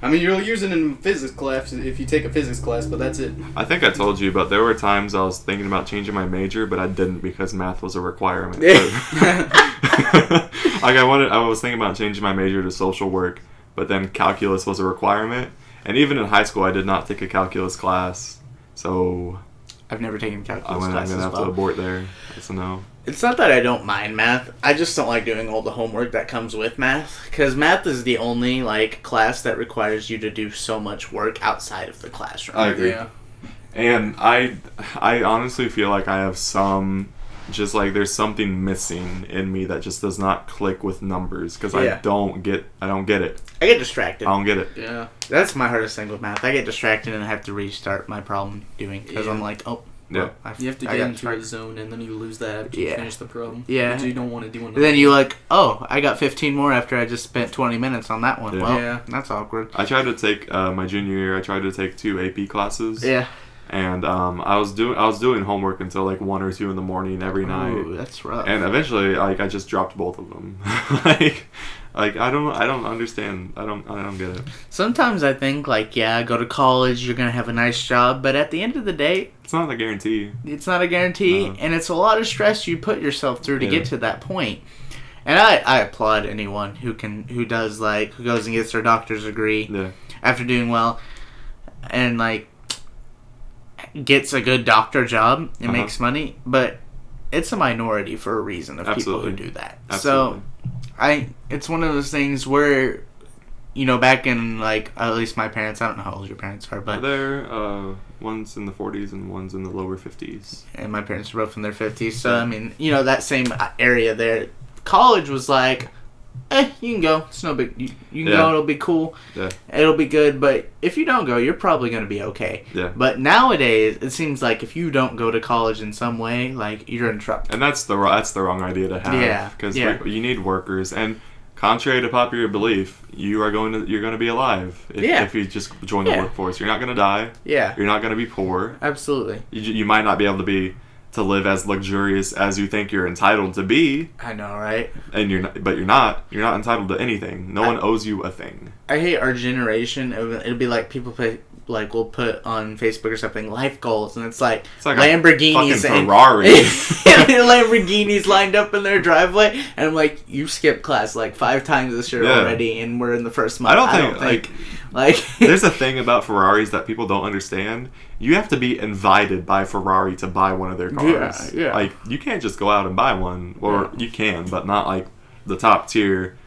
I mean, you'll use it in physics class if you take a physics class, but that's it. I think I told you, but there were times I was thinking about changing my major, but I didn't because math was a requirement. Like I was thinking about changing my major to social work, but then calculus was a requirement. And even in high school, I did not take a calculus class. So I've never taken calculus I'm classes. going to have to abort there. That's a no. It's not that I don't mind math. I just don't like doing all the homework that comes with math. Because math is the only, like, class that requires you to do so much work outside of the classroom. I agree. Yeah. And I honestly feel like I have some, just like there's something missing in me that just does not click with numbers. Because I don't get it. I get distracted. I don't get it. Yeah. That's my hardest thing with math. I get distracted and I have to restart my problem doing. Because I'm like, oh. Yeah. Well, You have to get into a zone and then you lose that after you finish the problem. Yeah. But you don't want to do another. Then you like, oh, I got 15 more after I just spent 20 minutes on that one. Yeah. Well, that's awkward. I tried to take my junior year. I tried to take 2 AP classes. Yeah. And I was doing homework until like 1 or 2 in the morning every night. Ooh, that's rough. And eventually, like, I just dropped both of them. like I don't understand. I don't get it. Sometimes I think like, yeah, go to college, you're gonna have a nice job, but at the end of the day, It's not a guarantee. it's not a guarantee, No. and it's a lot of stress you put yourself through to get to that point. And I applaud anyone who goes and gets their doctor's degree Yeah. after doing well, and like gets a good doctor job and makes money, but it's a minority for a reason of Absolutely. people who do that. Absolutely. So it's one of those things where, you know, back in like at least my parents, I don't know how old your parents are, but They're one's in the 40s and one's in the lower 50s. and my parents are both in their 50s, so I mean, you know, that same area there, college was like, you can go, it's no big, you can go, it'll be cool, it'll be good, but if you don't go, you're probably going to be okay. But nowadays, it seems like if you don't go to college in some way, like, you're in trouble. And that's the wrong idea to have. Because you need workers, and contrary to popular belief, you're going to be alive if you just join the workforce. You're not going to die. You're not going to be poor. Absolutely. You might not be able to live as luxurious as you think you're entitled to be. I know, right? And you're not entitled to anything. No one owes you a thing. I hate our generation. It'll be like people we'll put on Facebook or something, life goals, and it's like Lamborghinis and Ferrari. and Lamborghinis lined up in their driveway, and I'm like, you skipped class like 5 times this year already, and we're in the first month. I don't think like there's a thing about Ferraris that people don't understand. You have to be invited by Ferrari to buy one of their cars. Yeah. Like, you can't just go out and buy one, or you can, but not like the top tier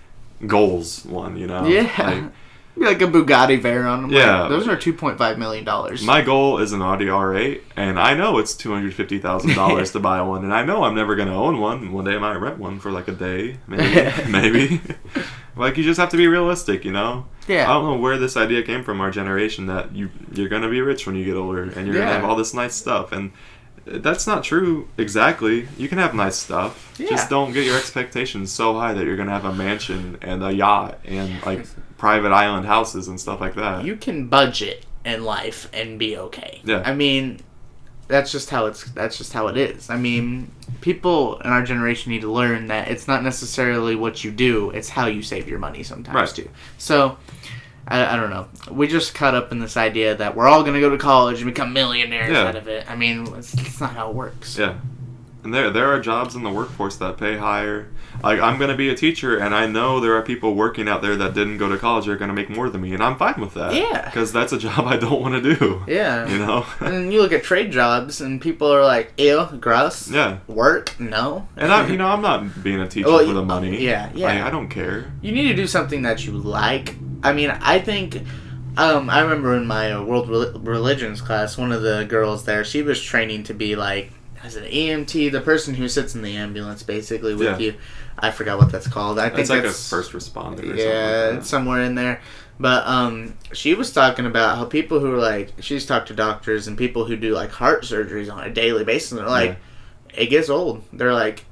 goals one, you know? Yeah. Like a Bugatti Veyron. I'm like, those are $2.5 million. My goal is an Audi R8, and I know it's $250,000 to buy one, and I know I'm never going to own one. One day I might rent one for like a day, maybe. Like, you just have to be realistic, you know? Yeah. I don't know where this idea came from, our generation, that you're going to be rich when you get older, and you're going to have all this nice stuff, and that's not true exactly. You can have nice stuff. Just don't get your expectations so high that you're going to have a mansion and a yacht and like private island houses and stuff like that. You can budget in life and be okay. Yeah. I mean, that's just how it is. I mean, people in our generation need to learn that it's not necessarily what you do, it's how you save your money sometimes too. So I don't know. We just caught up in this idea that we're all going to go to college and become millionaires out of it. I mean, it's not how it works. Yeah. And there are jobs in the workforce that pay higher. Like, I'm going to be a teacher, and I know there are people working out there that didn't go to college that are going to make more than me, and I'm fine with that. Yeah. Because that's a job I don't want to do. Yeah. You know? And you look at trade jobs, and people are like, ew, gross. Yeah. Work? No. And I'm not being a teacher for the money. Yeah. Like, I don't care. You need to do something that you like. I mean, I think... I remember in my world religions class, one of the girls there, she was training to be like, as an EMT, the person who sits in the ambulance basically with you. I forgot what that's called. I think it's like a first responder or something. Yeah, it's somewhere in there. But she was talking about how people who are like, she's talked to doctors and people who do like heart surgeries on a daily basis, and they're like, it gets old. They're like,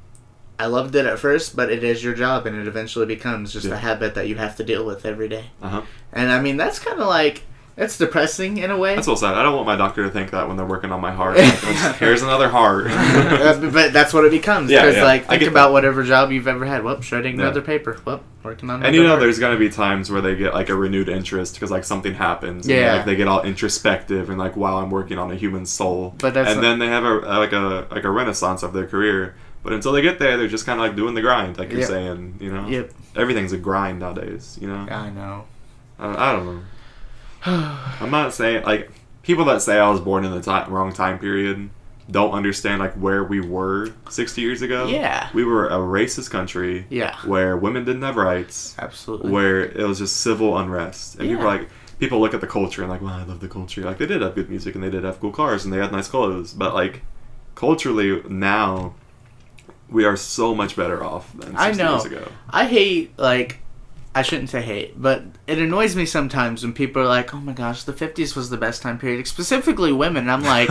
I loved it at first, but it is your job, and it eventually becomes just a habit that you have to deal with every day. And I mean, that's kind of like, it's depressing in a way. That's so sad. I don't want my doctor to think that when they're working on my heart. Like, here's another heart. But that's what it becomes. Because, like, think about whatever job you've ever had. Whoop, shredding another paper. Whoop, working on another And there's going to be times where they get, like, a renewed interest because, like, something happens. And, like, they get all introspective and, like, wow, I'm working on a human soul. But that's then they have a renaissance of their career. But until they get there, they're just kind of, like, doing the grind, like you're saying, you know? Everything's a grind nowadays, you know? I know. I don't know. I'm not saying, like, people that say I was born in the wrong time period don't understand, like, where we were 60 years ago. Yeah. We were a racist country. Yeah. Where women didn't have rights. Absolutely. Where it was just civil unrest. And Yeah. people look at the culture and like, wow, I love the culture. Like, they did have good music and they did have cool cars and they had nice clothes. But, like, culturally, now, we are so much better off than 60 years ago. I hate, like, I shouldn't say hate, but it annoys me sometimes when people are like, oh my gosh, the 50s was the best time period, specifically women. And I'm like,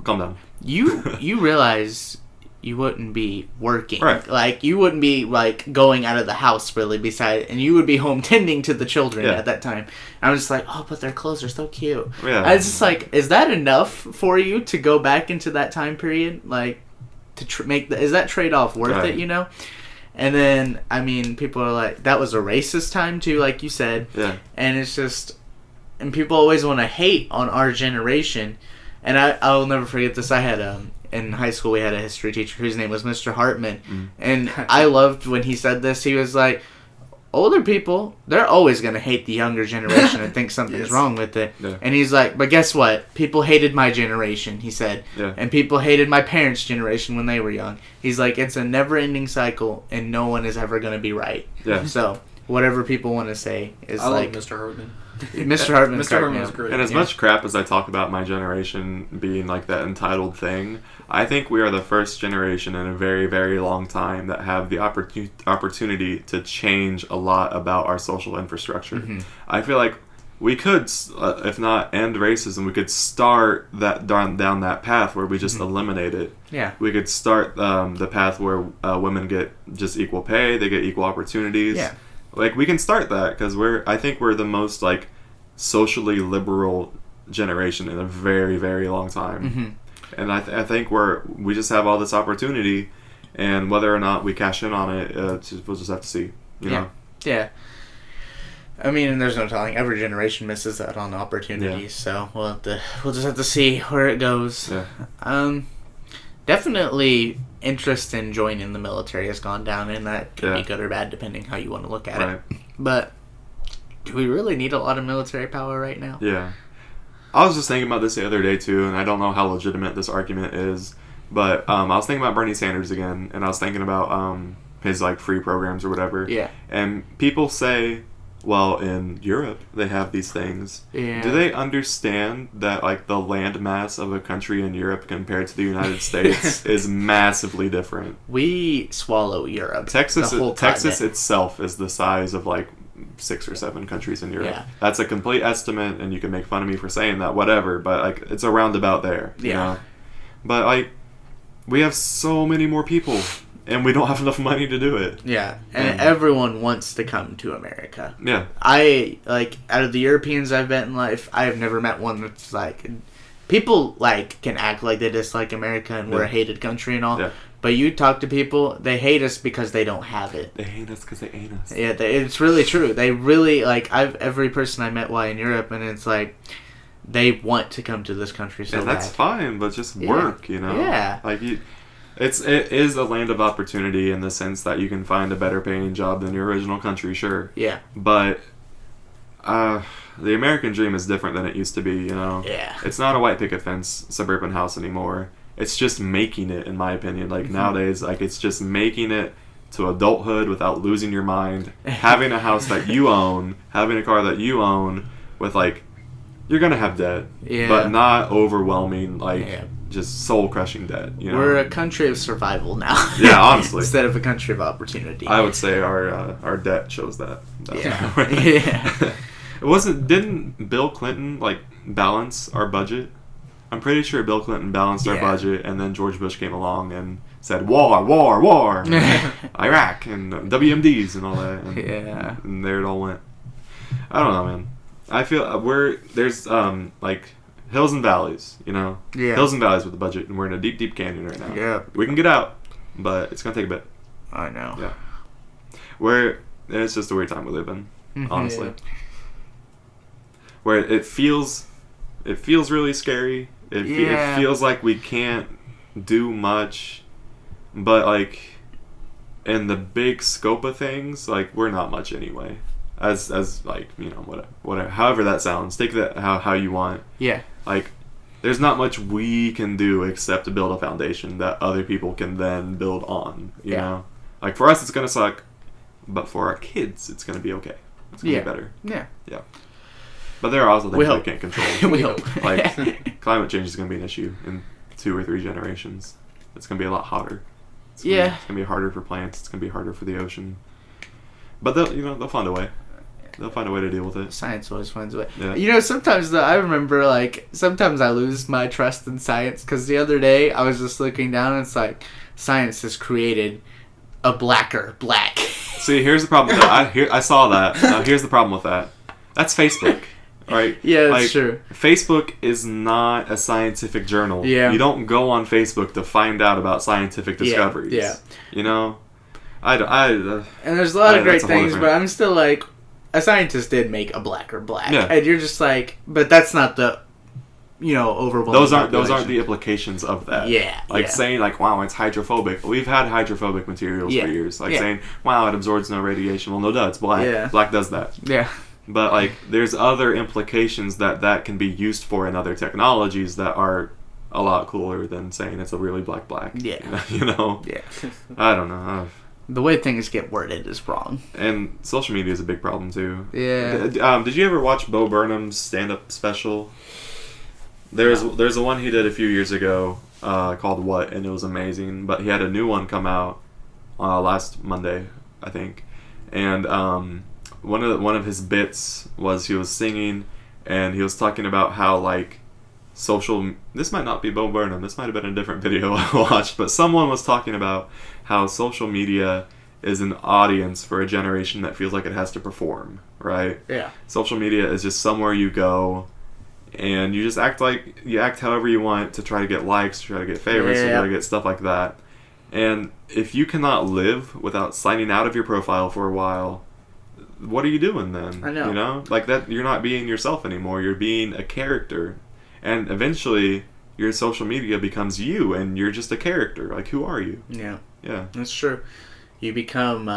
calm down. You realize you wouldn't be working. Right. Like, you wouldn't be, like, going out of the house, really, and you would be home tending to the children at that time. And I'm just like, oh, but their clothes are so cute. Yeah. I was just like, is that enough for you to go back into that time period? Like, to is that trade-off worth it, you know? And then, I mean, people are like, that was a racist time, too, like you said. Yeah. And it's just, and people always want to hate on our generation. And I'll never forget this. I had, in high school, we had a history teacher whose name was Mr. Hartman. Mm. And I loved when he said this. He was like, older people, they're always going to hate the younger generation and think something's wrong with it. Yeah. And he's like, but guess what? People hated my generation, he said. Yeah. And people hated my parents' generation when they were young. He's like, it's a never-ending cycle, and no one is ever going to be right. Yeah. So, whatever people want to say is I like... love Mr. Hartman. Mr. Hartman was great. And as much crap as I talk about my generation being like that entitled thing, I think we are the first generation in a very, very long time that have the opportunity to change a lot about our social infrastructure. Mm-hmm. I feel like we could, if not end racism, we could start that down that path where we just eliminate it. Yeah. We could start the path where women get just equal pay, they get equal opportunities. Yeah. Like, we can start that because I think we're the most, like, socially liberal generation in a very, very long time. Mm-hmm. And I think we just have all this opportunity, and whether or not we cash in on it, we'll just have to see, you know? Yeah. I mean, there's no telling. Every generation misses out on opportunities, so we'll just have to see where it goes. Yeah. Definitely interest in joining the military has gone down, and that could be good or bad depending how you want to look at it. But do we really need a lot of military power right now? Yeah. I was just thinking about this the other day too, and I don't know how legitimate this argument is, but I was thinking about Bernie Sanders again, and I was thinking about his like free programs or whatever. Yeah. And people say, well, in Europe, they have these things. Yeah. Do they understand that, like, the land mass of a country in Europe compared to the United States is massively different? We swallow Europe. Texas itself is the size of, like, 6 or 7 countries in Europe. Yeah. That's a complete estimate, and you can make fun of me for saying that, whatever, but, like, it's around about there, you know? But, like, we have so many more people. And we don't have enough money to do it. Yeah, and everyone wants to come to America. Yeah. Out of the Europeans I've met in life, I have never met one that's like... People, like, can act like they dislike America and we're a hated country and all. Yeah. But you talk to people, they hate us because they don't have it. They hate us because they ain't us. Yeah, it's really true. They really, like, every person I met while in Europe, and it's like... They want to come to this country so bad. That's fine, but just work, you know? Yeah. Like, it is a land of opportunity in the sense that you can find a better paying job than your original country, sure. Yeah. But the American dream is different than it used to be, you know? Yeah. It's not a white picket fence suburban house anymore. It's just making it, in my opinion. Like, nowadays, like, it's just making it to adulthood without losing your mind. Having a house that you own, having a car that you own with, like, you're going to have debt. Yeah. But not overwhelming, like... Yeah. Just soul-crushing debt, you know? We're a country of survival now. Yeah, honestly. Instead of a country of opportunity. I would say our debt shows that. Yeah. Didn't Bill Clinton, like, balance our budget? I'm pretty sure Bill Clinton balanced our budget, and then George Bush came along and said, war, Iraq, and WMDs and all that. And, and there it all went. I don't know, man. I feel there's, like... Hills and valleys, you know? Yeah. Hills and valleys with the budget, and we're in a deep, deep canyon right now. Yeah. We can get out, but it's going to take a bit. I know. Yeah. It's just a weird time we live in, honestly. Yeah. Where it feels really scary. It feels like we can't do much, but, like, in the big scope of things, like, we're not much anyway. as like, whatever, however that sounds, take that how you want. Yeah. Like, there's not much we can do except to build a foundation that other people can then build on. You know, like for us, it's gonna suck, but for our kids, it's gonna be okay. It's gonna be better. Yeah. Yeah. But there are also things we can't control. We hope. Like, climate change is gonna be an issue in 2 or 3 generations. It's gonna be a lot hotter. It's gonna be harder for plants. It's gonna be harder for the ocean. But they'll find a way. They'll find a way to deal with it. Science always finds a way. Yeah. Sometimes I remember, like, sometimes I lose my trust in science, because the other day I was just looking down and it's like, science has created a blacker black. See, here's the problem with that. I saw that. Here's the problem with that. That's Facebook. Right? Yeah, that's true. Facebook is not a scientific journal. Yeah. You don't go on Facebook to find out about scientific discoveries. Yeah. You know? And there's a lot of great things, but I'm still like, a scientist did make a blacker black. Yeah. And you're just like, but that's not the, overwhelming those aren't the implications of that. Yeah. Like saying like, wow, it's hydrophobic. We've had hydrophobic materials for years. Like saying, wow, it absorbs no radiation. Well, no duh, it's black. Yeah. Black does that. Yeah. But like, there's other implications that can be used for in other technologies that are a lot cooler than saying it's a really black. Yeah. You know? Yeah. I don't know. The way things get worded is wrong. And social media is a big problem too. Yeah. Did you ever watch Bo Burnham's stand-up special? There's a one he did a few years ago called What, and it was amazing. But he had a new one come out last Monday, I think. And one of his bits was he was singing, and he was talking about how like this might not be Bo Burnham, this might have been a different video I watched, but someone was talking about how social media is an audience for a generation that feels like it has to perform, right? Yeah. Social media is just somewhere you go and you just act however you want to try to get likes, to try to get favorites, to try to get stuff like that. And if you cannot live without signing out of your profile for a while, what are you doing then? I know. You know? Like that, you're not being yourself anymore. You're being a character. And eventually, your social media becomes you, and you're just a character. Like, who are you? Yeah. Yeah. That's true. You become,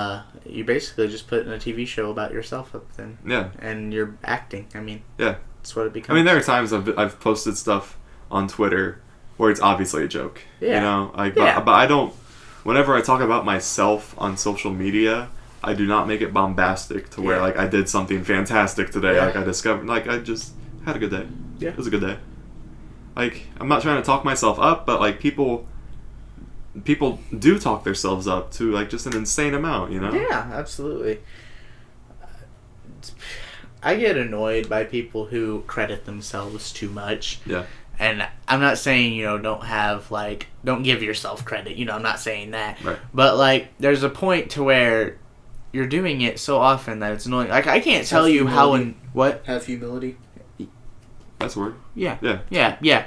you basically just put in a TV show about yourself up then. Yeah. And you're acting. I mean, yeah. That's what it becomes. I mean, there are times I've posted stuff on Twitter where it's obviously a joke. Yeah. You know? Like, but I don't, whenever I talk about myself on social media, I do not make it bombastic to where, like, I did something fantastic today. Yeah. Like, I discovered, like, I just had a good day. Yeah. It was a good day. Like, I'm not trying to talk myself up, but, like, people do talk themselves up to, like, just an insane amount, you know? Yeah, absolutely. I get annoyed by people who credit themselves too much. Yeah. And I'm not saying, don't give yourself credit. I'm not saying that. Right. But, like, there's a point to where you're doing it so often that it's annoying. Like, I can't tell you how and what. Have humility. That's a word. Yeah. Yeah. Yeah.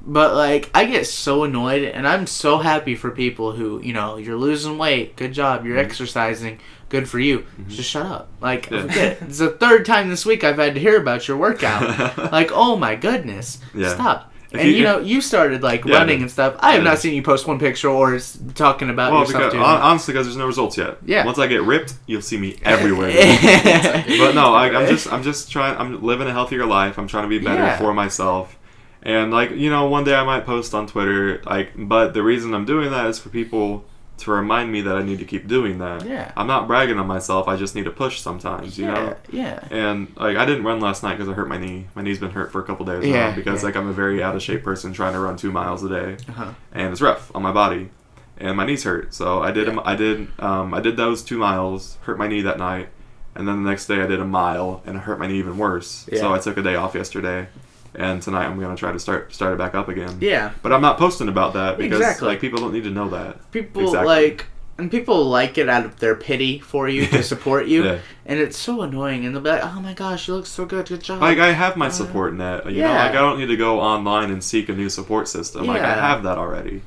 But, like, I get so annoyed, and I'm so happy for people who, you're losing weight. Good job. You're exercising. Good for you. Just shut up. Like, forget it. It's the 3rd time this week I've had to hear about your workout. Like, oh my goodness. Yeah. Stop. You started, like, running and stuff. I have not seen you post one picture or talking about yourself doing honestly, because there's no results yet. Yeah. Once I get ripped, you'll see me everywhere. But no, I'm just trying. I'm living a healthier life. I'm trying to be better for myself. And like, one day I might post on Twitter. Like, but the reason I'm doing that is for people to remind me that I need to keep doing that. Yeah. I'm not bragging on myself. I just need a push sometimes. You know. Yeah. And like, I didn't run last night because I hurt my knee. My kne's been hurt for a couple days now because like I'm a very out of shape person trying to run 2 miles a day, and it's rough on my body, and my knees hurt. So I did those 2 miles, hurt my knee that night, and then the next day I did a mile and it hurt my knee even worse. Yeah. So I took a day off yesterday. And tonight I'm gonna try to start it back up again. Yeah. But I'm not posting about that because like people don't need to know that. People people like it out of their pity for you to support you. Yeah. And it's so annoying, and they'll be like, "Oh my gosh, you look so good, good job." Like I have my support net. You know, like I don't need to go online and seek a new support system. Like I have that already.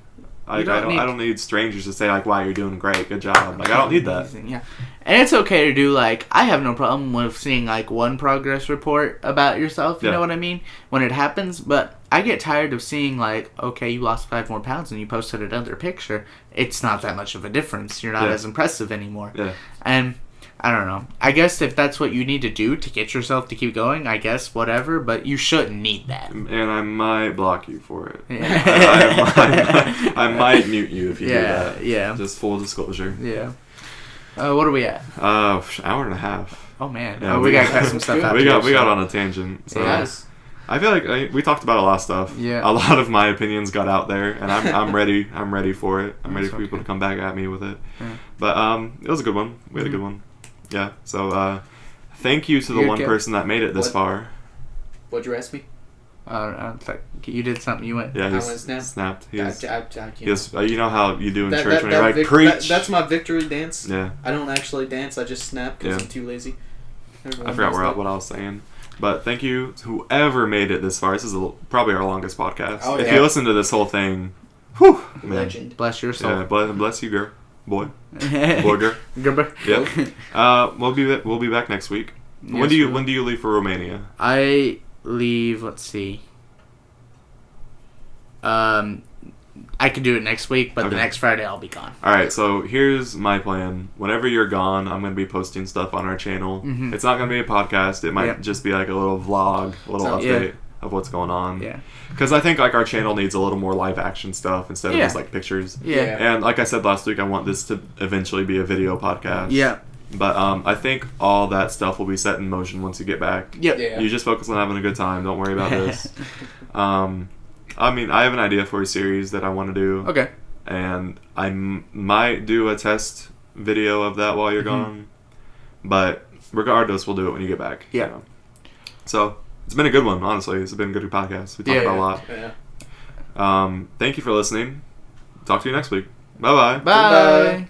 I don't need strangers to say like, "Wow, you're doing great, good job." Like I don't need that. Yeah, and it's okay to do like I have no problem with seeing like one progress report about yourself. You know what I mean when it happens, but I get tired of seeing like, okay, you lost 5 more pounds and you posted another picture. It's not that much of a difference. You're not as impressive anymore. Yeah, and I don't know. I guess if that's what you need to do to get yourself to keep going, I guess whatever. But you shouldn't need that. And I might block you for it. Yeah. I might mute you if you do that. Yeah. Just full disclosure. Yeah. What are we at? Hour and a half. Oh man. Yeah, we gotta cut some stuff out. We got on a tangent. So. Yes. I feel like we talked about a lot of stuff. Yeah. A lot of my opinions got out there, and I'm ready. I'm ready for it. I'm ready That's for people okay. to come back at me with it. Yeah. But it was a good one. We had a good one. Yeah. So thank you to the You're one okay. person that made it this What? far. What'd you ask me? Like you did something. You went. Yeah, I he went snap. snapped. He I is. can't. You know how you do in That- church that- when you're that like vic- preach. That's my victory dance. Yeah. I don't actually dance. I just snap because Yeah. I'm too lazy. Everyone I forgot knows that. what I was saying. But thank you to whoever made it this far. This is probably our longest podcast. Oh, If yeah. you listen to this whole thing, whew, man. Legend. Bless your soul. Yeah, bless you, girl. Boy, girl. Goodbye. Yep. We'll be back next week. When do you leave for Romania? I leave. Let's see. I could do it next week, but the Okay. next Friday I'll be gone. All right. So here's my plan. Whenever you're gone, I'm gonna be posting stuff on our channel. Mhm. It's not gonna be a podcast. It might Yep. just be like a little vlog, a little Sounds update of what's going on. Yeah. Because I think like our channel needs a little more live action stuff instead of Yeah. just like pictures. Yeah. And like I said last week, I want this to eventually be a video podcast. Yeah. But I think all that stuff will be set in motion once you get back. Yep. Yeah. You just focus on having a good time. Don't worry about this. I mean, I have an idea for a series that I want to do. Okay. And I might do a test video of that while you're gone. But regardless, we'll do it when you get back. Yeah. You know? So it's been a good one, honestly. It's been a good podcast. We talked Yeah. about a lot. Yeah. Thank you for listening. Talk to you next week. Bye-bye. Bye. Goodbye.